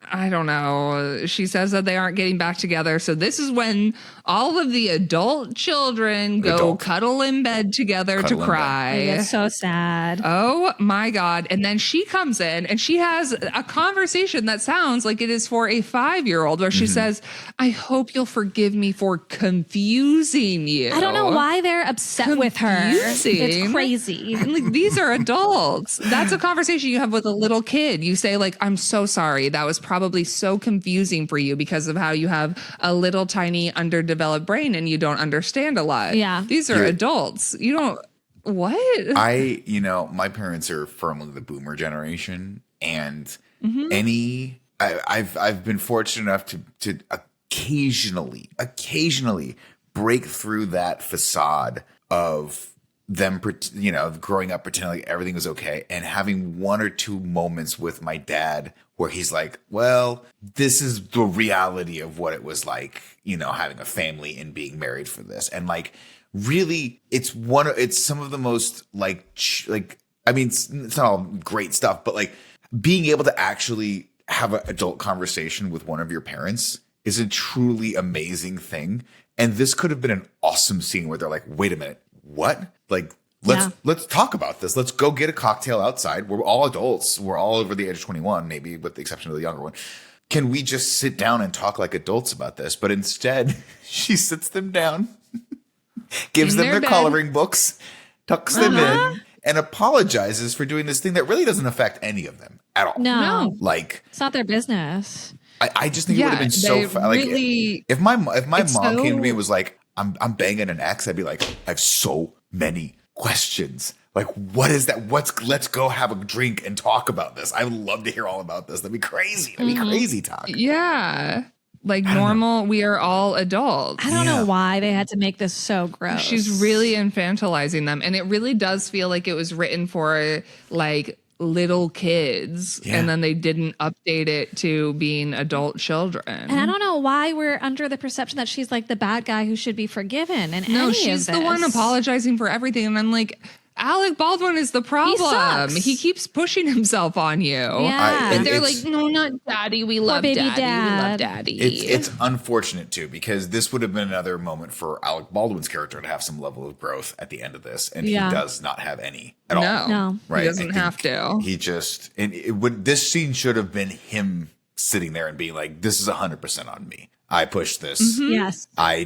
I don't know. She says that they aren't getting back together. So this is when all of the adult children go cuddle in bed together to cry. It's so sad. Oh my God. And then she comes in and she has a conversation that sounds like it is for a 5-year-old where she says, I hope you'll forgive me for confusing you. I don't know why they're upset with her. It's crazy. And like, these are adults. That's a conversation you have with a little kid. You say like, I'm so sorry. That was probably so confusing for you because of how you have a little tiny underdeveloped brain and you don't understand a lot. Yeah. These are adults. You don't, what? My parents are firmly the boomer generation and I've been fortunate enough to occasionally break through that facade of them, growing up pretending like everything was okay and having 1 or 2 moments with my dad where he's like, well, this is the reality of what it was like, having a family and being married for this. And like, really, it's some of the most I mean, it's not all great stuff, but like being able to actually have an adult conversation with one of your parents is a truly amazing thing. And this could have been an awesome scene where they're like, wait a minute, what? Like, let's talk about this. Let's go get a cocktail outside. We're all adults. We're all over the age of 21, maybe with the exception of the younger one. Can we just sit down and talk like adults about this? But instead, she sits them down, gives them their coloring books, tucks them in, and apologizes for doing this thing that really doesn't affect any of them at all. No. Like, it's not their business. I just think it would have been so like if my mom came to me and was like, I'm banging an ex, I'd be like, I have so many questions. Like, what is that? Let's go have a drink and talk about this. I would love to hear all about this. That'd be crazy. That'd be crazy talk. Yeah. Like normal, we are all adults. I don't know why they had to make this so gross. She's really infantilizing them. And it really does feel like it was written for like little kids. Yeah. And then they didn't update it to being adult children. And I don't know why we're under the perception that she's like the bad guy who should be forgiven. And No, she's the one apologizing for everything. And I'm like, Alec Baldwin is the problem. He keeps pushing himself on you. Yeah. And they're like, no, not daddy. We love baby daddy. dad. We love daddy. It's unfortunate too, because this would have been another moment for Alec Baldwin's character to have some level of growth at the end of this, and he does not have any at all. No. Right? He doesn't have to. He just this scene should have been him sitting there and being like, "This is 100% on me. I pushed this. Yes. I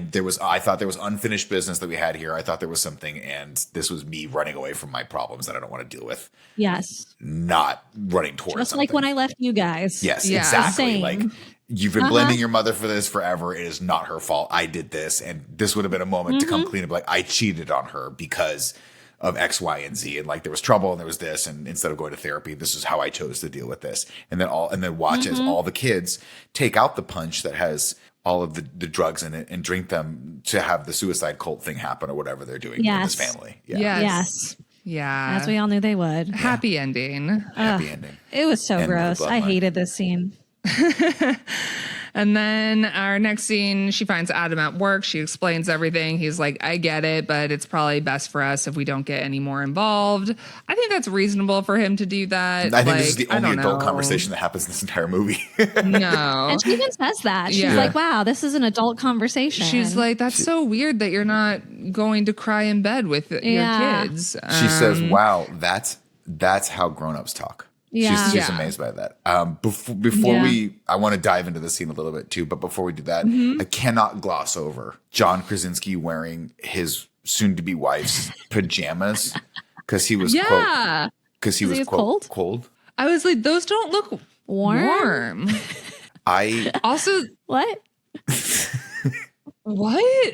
thought there was unfinished business that we had here. I thought there was something, and this was me running away from my problems that I don't want to deal with. Yes. Not running towards Just something. like when I left you guys. Yes, Yeah. exactly. Same. Like, you've been blaming your mother for this forever. It is not her fault. I did this, and this would have been a moment to come clean and be like, I cheated on her because of X, Y, and Z, and like there was trouble and there was this, and instead of going to therapy, this is how I chose to deal with this. And then watch as all the kids take out the punch that has all of the drugs in it and drink them to have the suicide cult thing happen or whatever they're doing with this family. Yeah. Yes. Yeah. As we all knew they would. Happy ending. Happy ending. It was so And gross. the I bloodline. hated this scene. And then our next scene, she finds Adam at work. She explains everything. He's like, I get it, but it's probably best for us if we don't get any more involved. I think that's reasonable for him to do that. I think this is the I only don't adult know. conversation that happens in this entire movie. No. And she even says that. She's Yeah. like, wow, this is an adult conversation. She's like, that's so weird that you're not going to cry in bed with your kids. She says, wow, that's how grown-ups talk. Yeah. She's Yeah. amazed by that. Before I want to dive into the scene a little bit too, but before we do that, I cannot gloss over John Krasinski wearing his soon-to-be wife's pajamas because he was Yeah. because he was cold? cold. I was like, those don't look warm. I Also, what?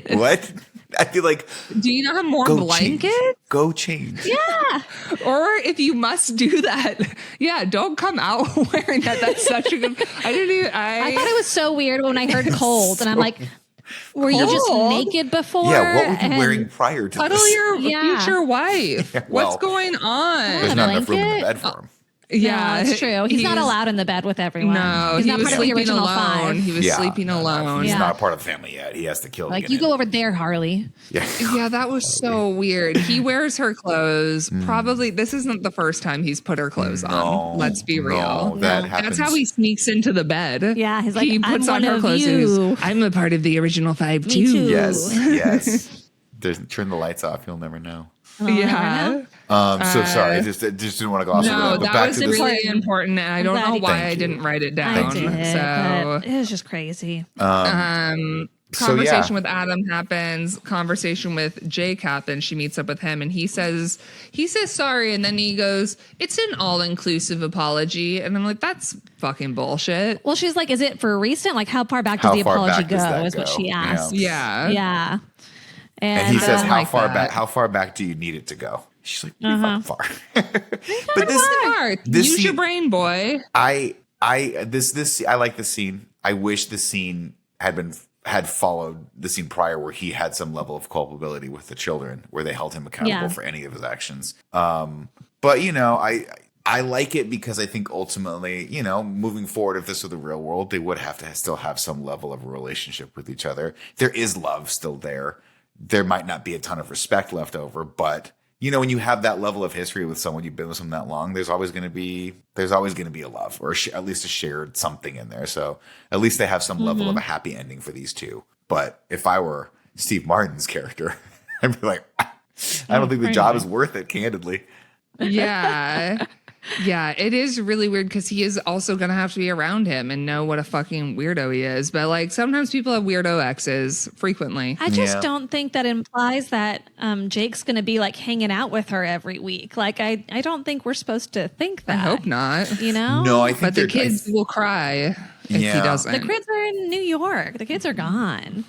what? I feel like Do you not have more go blankets? change. Go change. Yeah. Or if you must do that, don't come out wearing that. That's such a good. I thought it was so weird when I heard cold, and I'm like, were you just Cold? naked before? Yeah, what were you And wearing prior to Cuddle this? your Yeah. future wife. Yeah, well, What's going on? There's not enough room in the blanket? bed for him. Yeah, No, it's true. He's not allowed in the bed with everyone. No, he's he not was part of the sleeping original alone. five. He was sleeping alone. He's Yeah. not a part of the family yet. He has to kill. to Like, get you in. go over there, Harley. Yeah. Yeah, that was so weird. He wears her clothes. Probably this isn't the first time he's put her clothes on. Let's be real. No, that happens. That's how he sneaks into the bed. Yeah, he's like, he puts I'm on one her of clothes. And you. he's, I'm a part of the original five too. too. Yes. Turn the lights off. You'll never know. Yeah. So sorry. I just didn't want to gloss over No, that. But that back was to this. really important, and I don't glad know you- why Thank I you. didn't write it I down. did, So but it was just crazy. conversation with Adam happens. Conversation with Jake happens. She meets up with him, and he says sorry, and then he goes, "It's an all-inclusive apology," and I'm like, "That's fucking bullshit." Well, she's like, is it for recent? Like, how far back does How the far apology back does go? that Is what go? she asked. Yeah, Yeah. And he says, don't "How like far that. back? How far back do you need it to go?" She's like, "Pretty fucking far." But Smart. this Use your scene- brain, boy. I like the scene. I wish the scene had followed the scene prior where he had some level of culpability with the children, where they held him accountable Yeah. for any of his actions. But I like it because I think ultimately, moving forward, if this were the real world, they would have to still have some level of a relationship with each other. There is love still there. There might not be a ton of respect left over, but when you have that level of history with someone, you've been with someone that long, there's always going to be a love, or at least a shared something in there. So at least they have some level of a happy ending for these two. But if I were Steve Martin's character, I'd be like, I don't think the job is worth it, candidly. Yeah. Yeah, it is really weird because he is also going to have to be around him and know what a fucking weirdo he is. But like sometimes people have weirdo exes frequently. I just Yeah. don't think that implies that Jake's going to be like hanging out with her every week. Like, I don't think we're supposed to think that. I hope not. You know? No, I think But the they're- kids will cry if he Yeah. doesn't. The kids are in New York. The kids are gone.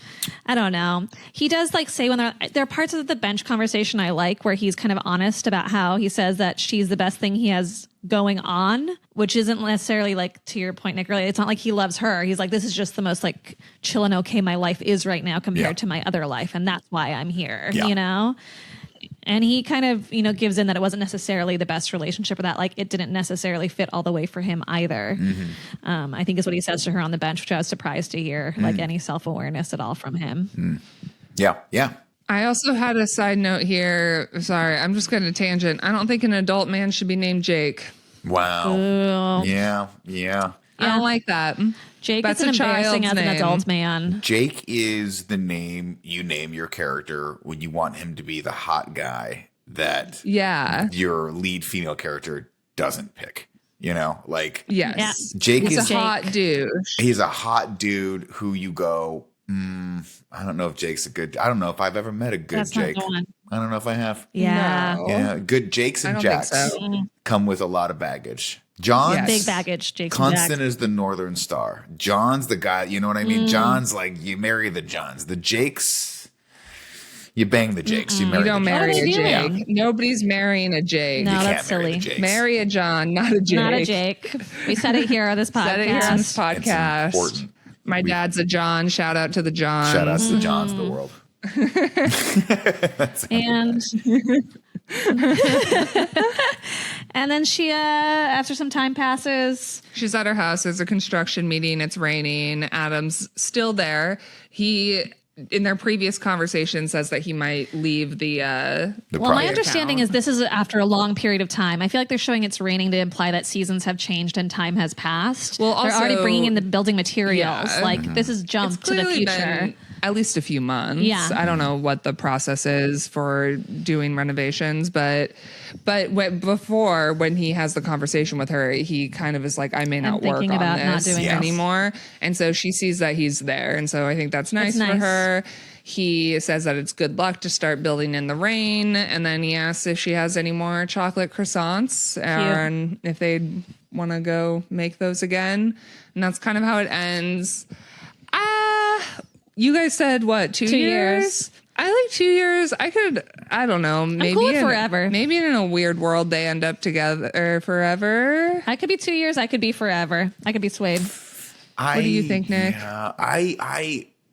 I don't know. He does like say when there are parts of the bench conversation I like where he's kind of honest about how he says that she's the best thing he has going on, which isn't necessarily like, to your point, Nick, really, it's not like he loves her. He's like, this is just the most like chill and okay my life is right now compared to my other life. And that's why I'm here, you know? And he kind of, you know, gives in that it wasn't necessarily the best relationship, or that like it didn't necessarily fit all the way for him either. I think is what he says to her on the bench, which I was surprised to hear, like any self-awareness at all from him. Yeah. Yeah. I also had a side note here. Sorry, I'm just going to tangent. I don't think an adult man should be named Jake. Wow. Ooh. Yeah. I don't like that. Jake That's is a embarrassing child's as an name. adult man. Jake is the name you name your character when you want him to be the hot guy that your lead female character doesn't pick. You know, like Yes. Jake He's is a hot dude. He's a hot dude who you go, I don't know if Jake's a good. I don't know if I've ever met a good That's not Jake. the one. I don't know if I have. Yeah. No. Yeah, good Jakes and I don't Jacks think so. come with a lot of baggage. John's Yes. Big baggage, Jake. Constant is the Northern Star. John's the guy, you know what I mean? John's like, you marry the Johns. The Jakes, you bang the Jakes. You marry You don't the marry What a are they Jake. doing? Nobody's marrying a Jake. No, You that's can't marry the silly. Jakes. Marry a John, not a Jake. Not a Jake. We said it here on this podcast. Said it here on this It's podcast. important. My dad's a John. Shout out to the Johns. Shout out to the Johns of the world. And and then she after some time passes, She's at her house. There's a construction meeting. It's raining. Adam's still there. He, in their previous conversation, says that he might leave the well, my project. understanding is this is after a long period of time. I feel like they're showing it's raining to imply that seasons have changed and time has passed. Well, they're already also- bringing in the building materials. Yeah. Like this is jump It's to the clearly future. been at least a few months. Yeah. I don't know what the process is for doing renovations, but before, when he has the conversation with her, he kind of is like, I may not work thinking on about not this doing this. anymore. And so she sees that he's there. And so I think that's nice That's for nice. her. He says that it's good luck to start building in the rain. And then he asks if she has any more chocolate croissants and if they'd want to go make those again. And that's kind of how it ends. You guys said what, 2 years? I like 2 years. I don't know. Maybe cool with forever. Maybe in a weird world they end up together forever. I could be 2 years. I could be forever. I could be swayed. What do you think, Nick? Yeah,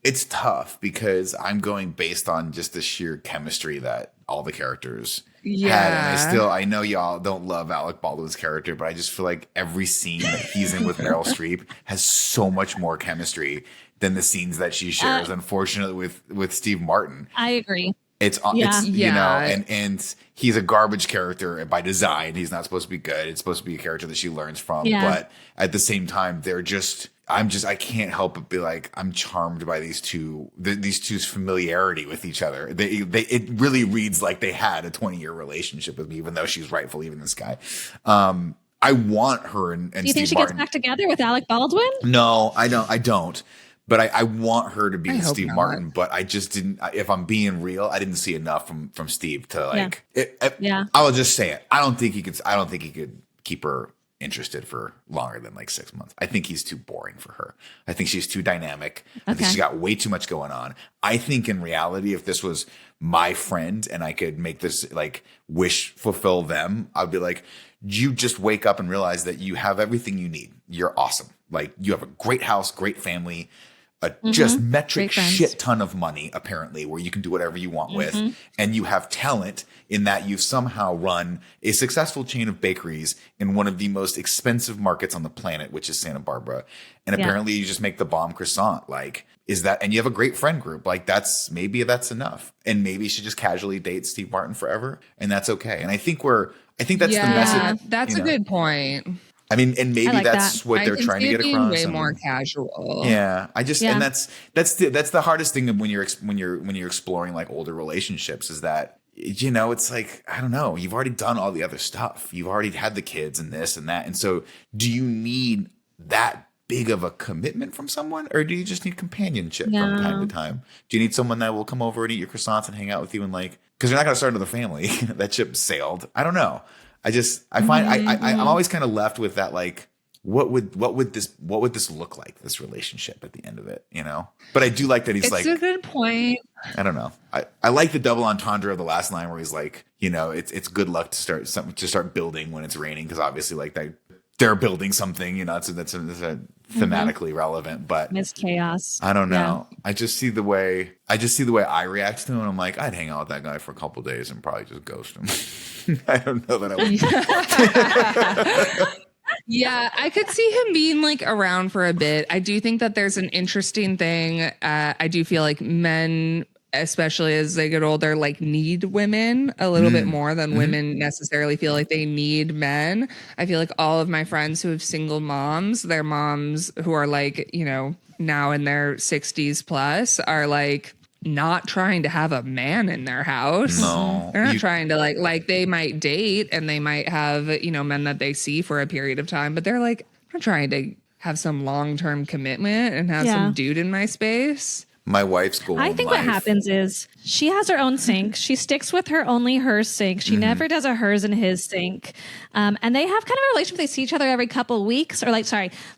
it's tough because I'm going based on just the sheer chemistry that all the characters had. And I know y'all don't love Alec Baldwin's character, but I just feel like every scene that he's in with Meryl Streep has so much more chemistry than the scenes that she shares, unfortunately, with Steve Martin. I agree. It's you know, and he's a garbage character by design. He's not supposed to be good. It's supposed to be a character that she learns from. Yeah. But at the same time, I can't help but be like, I'm charmed by these two's familiarity with each other. It really reads like they had a 20-year relationship with me, even though she's rightfully even this guy. I want her and Do you think Steve she Martin. gets back together with Alec Baldwin? No, I don't. But I want her to be I with hope Steve not. Martin. But I just didn't. If I'm being real, I didn't see enough from Steve to like. Yeah. I will just say it. I don't think he could keep her interested for longer than like 6 months. I think he's too boring for her. I think she's too dynamic. I think she's got way too much going on. I think in reality, if this was my friend and I could make this like wish fulfill them, I'd be like, you just wake up and realize that you have everything you need. You're awesome. Like you have a great house, great family, a just metric Great friends. shit ton of money, apparently, where you can do whatever you want with. And you have talent in that you've somehow run a successful chain of bakeries in one of the most expensive markets on the planet, which is Santa Barbara. And apparently you just make the bomb croissant. Like, and you have a great friend group. Like maybe that's enough. And maybe you should just casually date Steve Martin forever. And that's okay. And I think that's the message. That's a good point. I mean, and maybe like that's that. what I they're can trying see to it get being across. way I mean, more casual. yeah, and that's the hardest thing when you're exploring like older relationships is that, you know, it's like, I don't know, you've already done all the other stuff. You've already had the kids and this and that. And so do you need that big of a commitment from someone, or do you just need companionship from time to time? Do you need someone that will come over and eat your croissants and hang out with you and like, because you're not going to start another family. That ship sailed. I don't know. I find I'm always kind of left with that, like, what would this look like, this relationship at the end of it, you know? But I do like that he's It's a good point. I don't know. I like the double entendre of the last line where he's like, you know, it's good luck to start building when it's raining, because obviously like they're building something, you know. That's thematically relevant, but It's chaos. I don't know. Yeah. I just see the way I react to him. And I'm like, I'd hang out with that guy for a couple of days and probably just ghost him. I don't know that I would. Yeah, I could see him being like around for a bit. I do think that there's an interesting thing. I do feel like men, especially as they get older, like need women a little bit more than women necessarily feel like they need men. I feel like all of my friends who have single moms, their moms who are like, you know, now in their 60s plus are like not trying to have a man in their house. No. They're not trying to like they might date and they might have, you know, men that they see for a period of time, but they're like, I'm not trying to have some long-term commitment and have some dude in my space. My wife's goal I think what happens is she has her own sink. She sticks with only her sink. She never does a hers and his sink. And they have kind of a relationship. They see each other every couple of weeks or like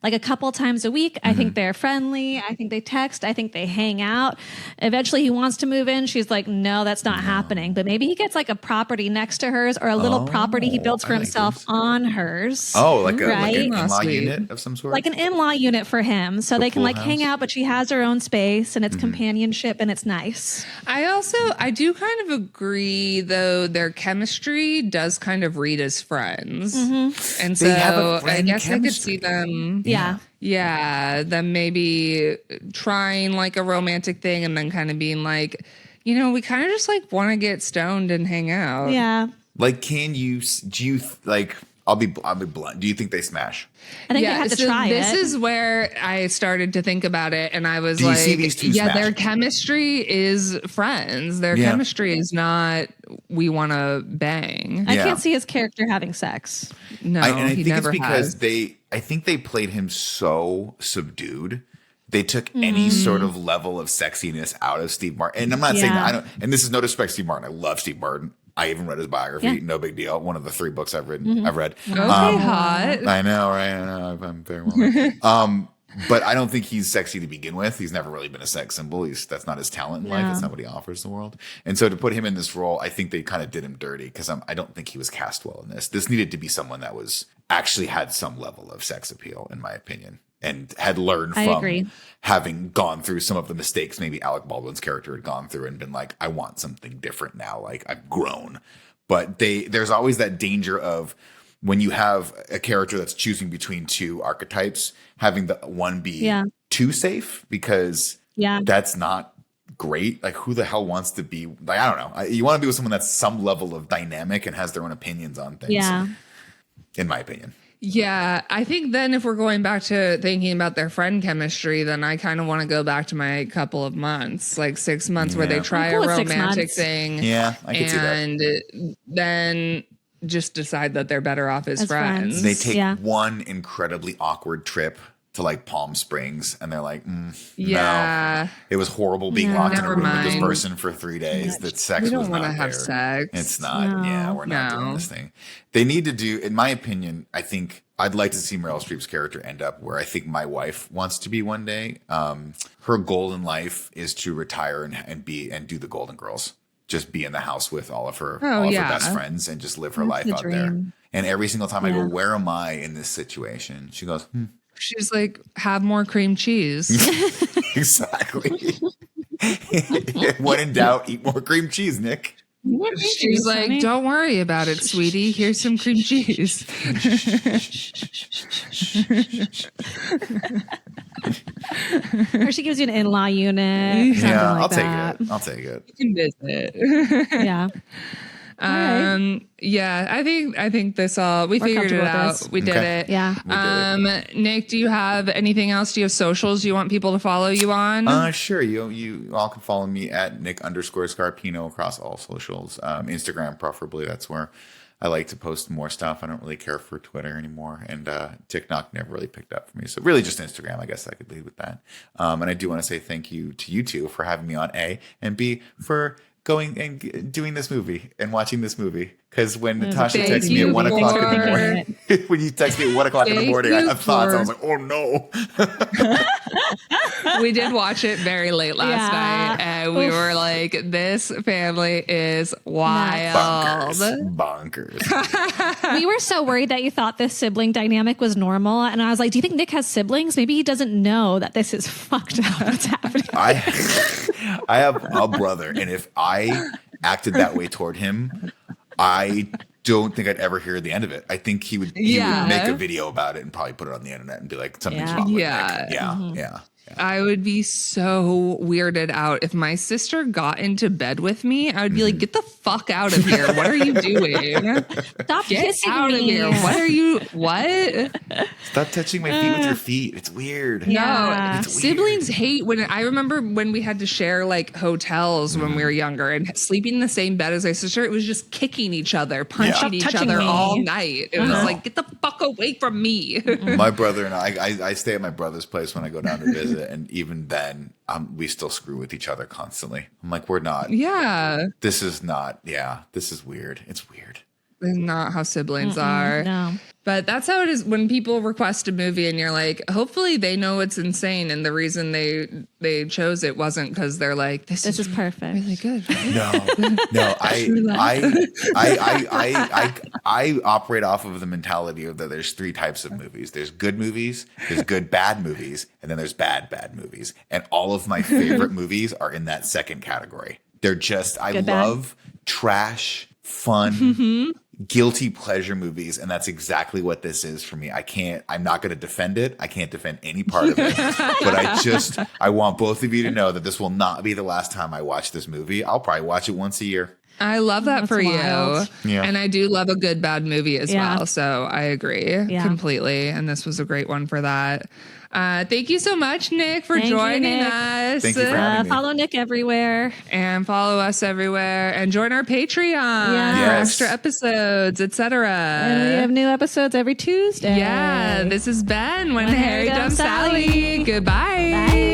a couple times a week. I think they're friendly. I think they text. I think they hang out. Eventually he wants to move in. She's like, no, that's not happening. But maybe he gets like a property next to hers or a little property he builds for himself on hers. Oh, like an in-law unit of some sort? Like an in-law unit for him. So they can like hang out, but she has her own space and it's companionship and it's nice. I do kind of agree, though, their chemistry does kind of read as friends. And so I guess I could see them. Yeah. Them maybe trying like a romantic thing and then kind of being like, you know, we kind of just like want to get stoned and hang out. Yeah. Like, do you like, I'll be blunt. Do you think they smash? I think they have to try this it. This is where I started to think about it, and I was like, see these two yeah, smash? their chemistry is friends. Their chemistry is not, we want to bang. I can't see his character having sex. No, and I he think never it's because has. I think they played him so subdued. They took any sort of level of sexiness out of Steve Martin. And I'm not saying that and this is no disrespect to Steve Martin. I love Steve Martin. I even read his biography. Yeah. No big deal. One of the 3 books I've read. Okay, hot. I know, right? I know. I'm very well. But I don't think he's sexy to begin with. He's never really been a sex symbol. That's not his talent in life. It's not what he offers the world. And so to put him in this role, I think they kind of did him dirty because I don't think he was cast well in this. This needed to be someone that was actually had some level of sex appeal, in my opinion, and had learned from having gone through some of the mistakes maybe Alec Baldwin's character had gone through and been like, I want something different now. Like, I've grown. But there's always that danger of when you have a character that's choosing between 2 archetypes, having the one be too safe, because that's not great. Like, who the hell wants to be like, I don't know. You want to be with someone that's some level of dynamic and has their own opinions on things. Yeah. In my opinion. Yeah, I think then if we're going back to thinking about their friend chemistry, then I kind of want to go back to my couple of months, like 6 months where they try a romantic thing. Yeah, I can see that. And then just decide that they're better off as friends. They take one incredibly awkward trip to like Palm Springs and they're like, no. It was horrible being locked in a room with this person for 3 days. That sex was not there. We don't want to have sex. It's not. No. Yeah, we're not doing this thing. They need to do, in my opinion, I think I'd like to see Meryl Streep's character end up where I think my wife wants to be one day. Her goal in life is to retire and do the Golden Girls. Just be in the house with all of her best friends and just live her life out there. And every single time I go, where am I in this situation? She goes, She's like, have more cream cheese. Exactly. When in doubt, eat more cream cheese, Nick. She's like, don't worry about it, sweetie. Here's some cream cheese. Or she gives you an in-law unit. Yeah, like I'll take it. You can visit. Yeah. Yeah, I think this we figured it out. We did it. Yeah. Nick, do you have anything else? Do you have socials you want people to follow you on? Sure. You all can follow me at Nick_Scarpino across all socials. Instagram, preferably. That's where I like to post more stuff. I don't really care for Twitter anymore. And TikTok never really picked up for me. So really just Instagram. I guess I could lead with that. And I do want to say thank you to you two for having me on, A, and B, for going and doing this movie and watching this movie. Because when There's a Natasha big texted me at 1 o'clock in the for- morning, when you text me at 1 o'clock in the Thank morning, I you had thoughts. I for- was like, oh no. We did watch it very late last Yeah. night, and we were like, "This family is wild." Bonkers. We were so worried that you thought this sibling dynamic was normal. And I was like, do you think Nick has siblings? Maybe he doesn't know that this is fucked up what's happening. I have a brother, and if I acted that way toward him, I don't think I'd ever hear the end of it. I think he would Yeah. make a video about it and probably put it on the internet and be like, something's Yeah. wrong with Yeah. Nick. Yeah, Mm-hmm. yeah. I would be so weirded out if my sister got into bed with me. I would be like, "Get the fuck out of here! What are you doing? Stop Get kissing out me. of here! What are you? What?" Stop touching my feet with your feet. It's weird. Yeah. No, It's weird. siblings hate when I remember when we had to share like hotels when we were younger and sleeping in the same bed as my sister. It was just kicking each other, punching Stop each touching other me. all night. It was No. like, get the fuck away from me. My brother and I stay at my brother's place when I go down to visit, and even then, we still screw with each other constantly. I'm like, we're not. Yeah, This is not. Yeah, this is weird. It's weird. that's not how siblings are. No. But that's how it is when people request a movie and you're like, hopefully they know it's insane and the reason they chose it wasn't because they're like, this This is is perfect. really good. No. I operate off of the mentality of that there's 3 types of movies. There's good movies, there's good bad movies, and then there's bad movies. And all of my favorite movies are in that second category. They're just I Good, bad. love trash, fun, guilty pleasure movies, and that's exactly what this is for me. I'm not going to defend it. I can't defend any part of it. But I want both of you to know that this will not be the last time I watch this movie. I'll probably watch it once a year. I love that That's for wild. you. Yeah. And I do love a good bad movie as Yeah. well. So I agree completely. And this was a great one for that. Thank you so much, Nick, for Thank you, joining Nick. us. Thank you for having me. Follow Nick everywhere. And follow us everywhere and join our Patreon Yes. for extra episodes, etc. And we have new episodes every Tuesday. Yeah, this is Ben when When Harry Harry Dumps Dumps Sally. Sally. Goodbye. Bye.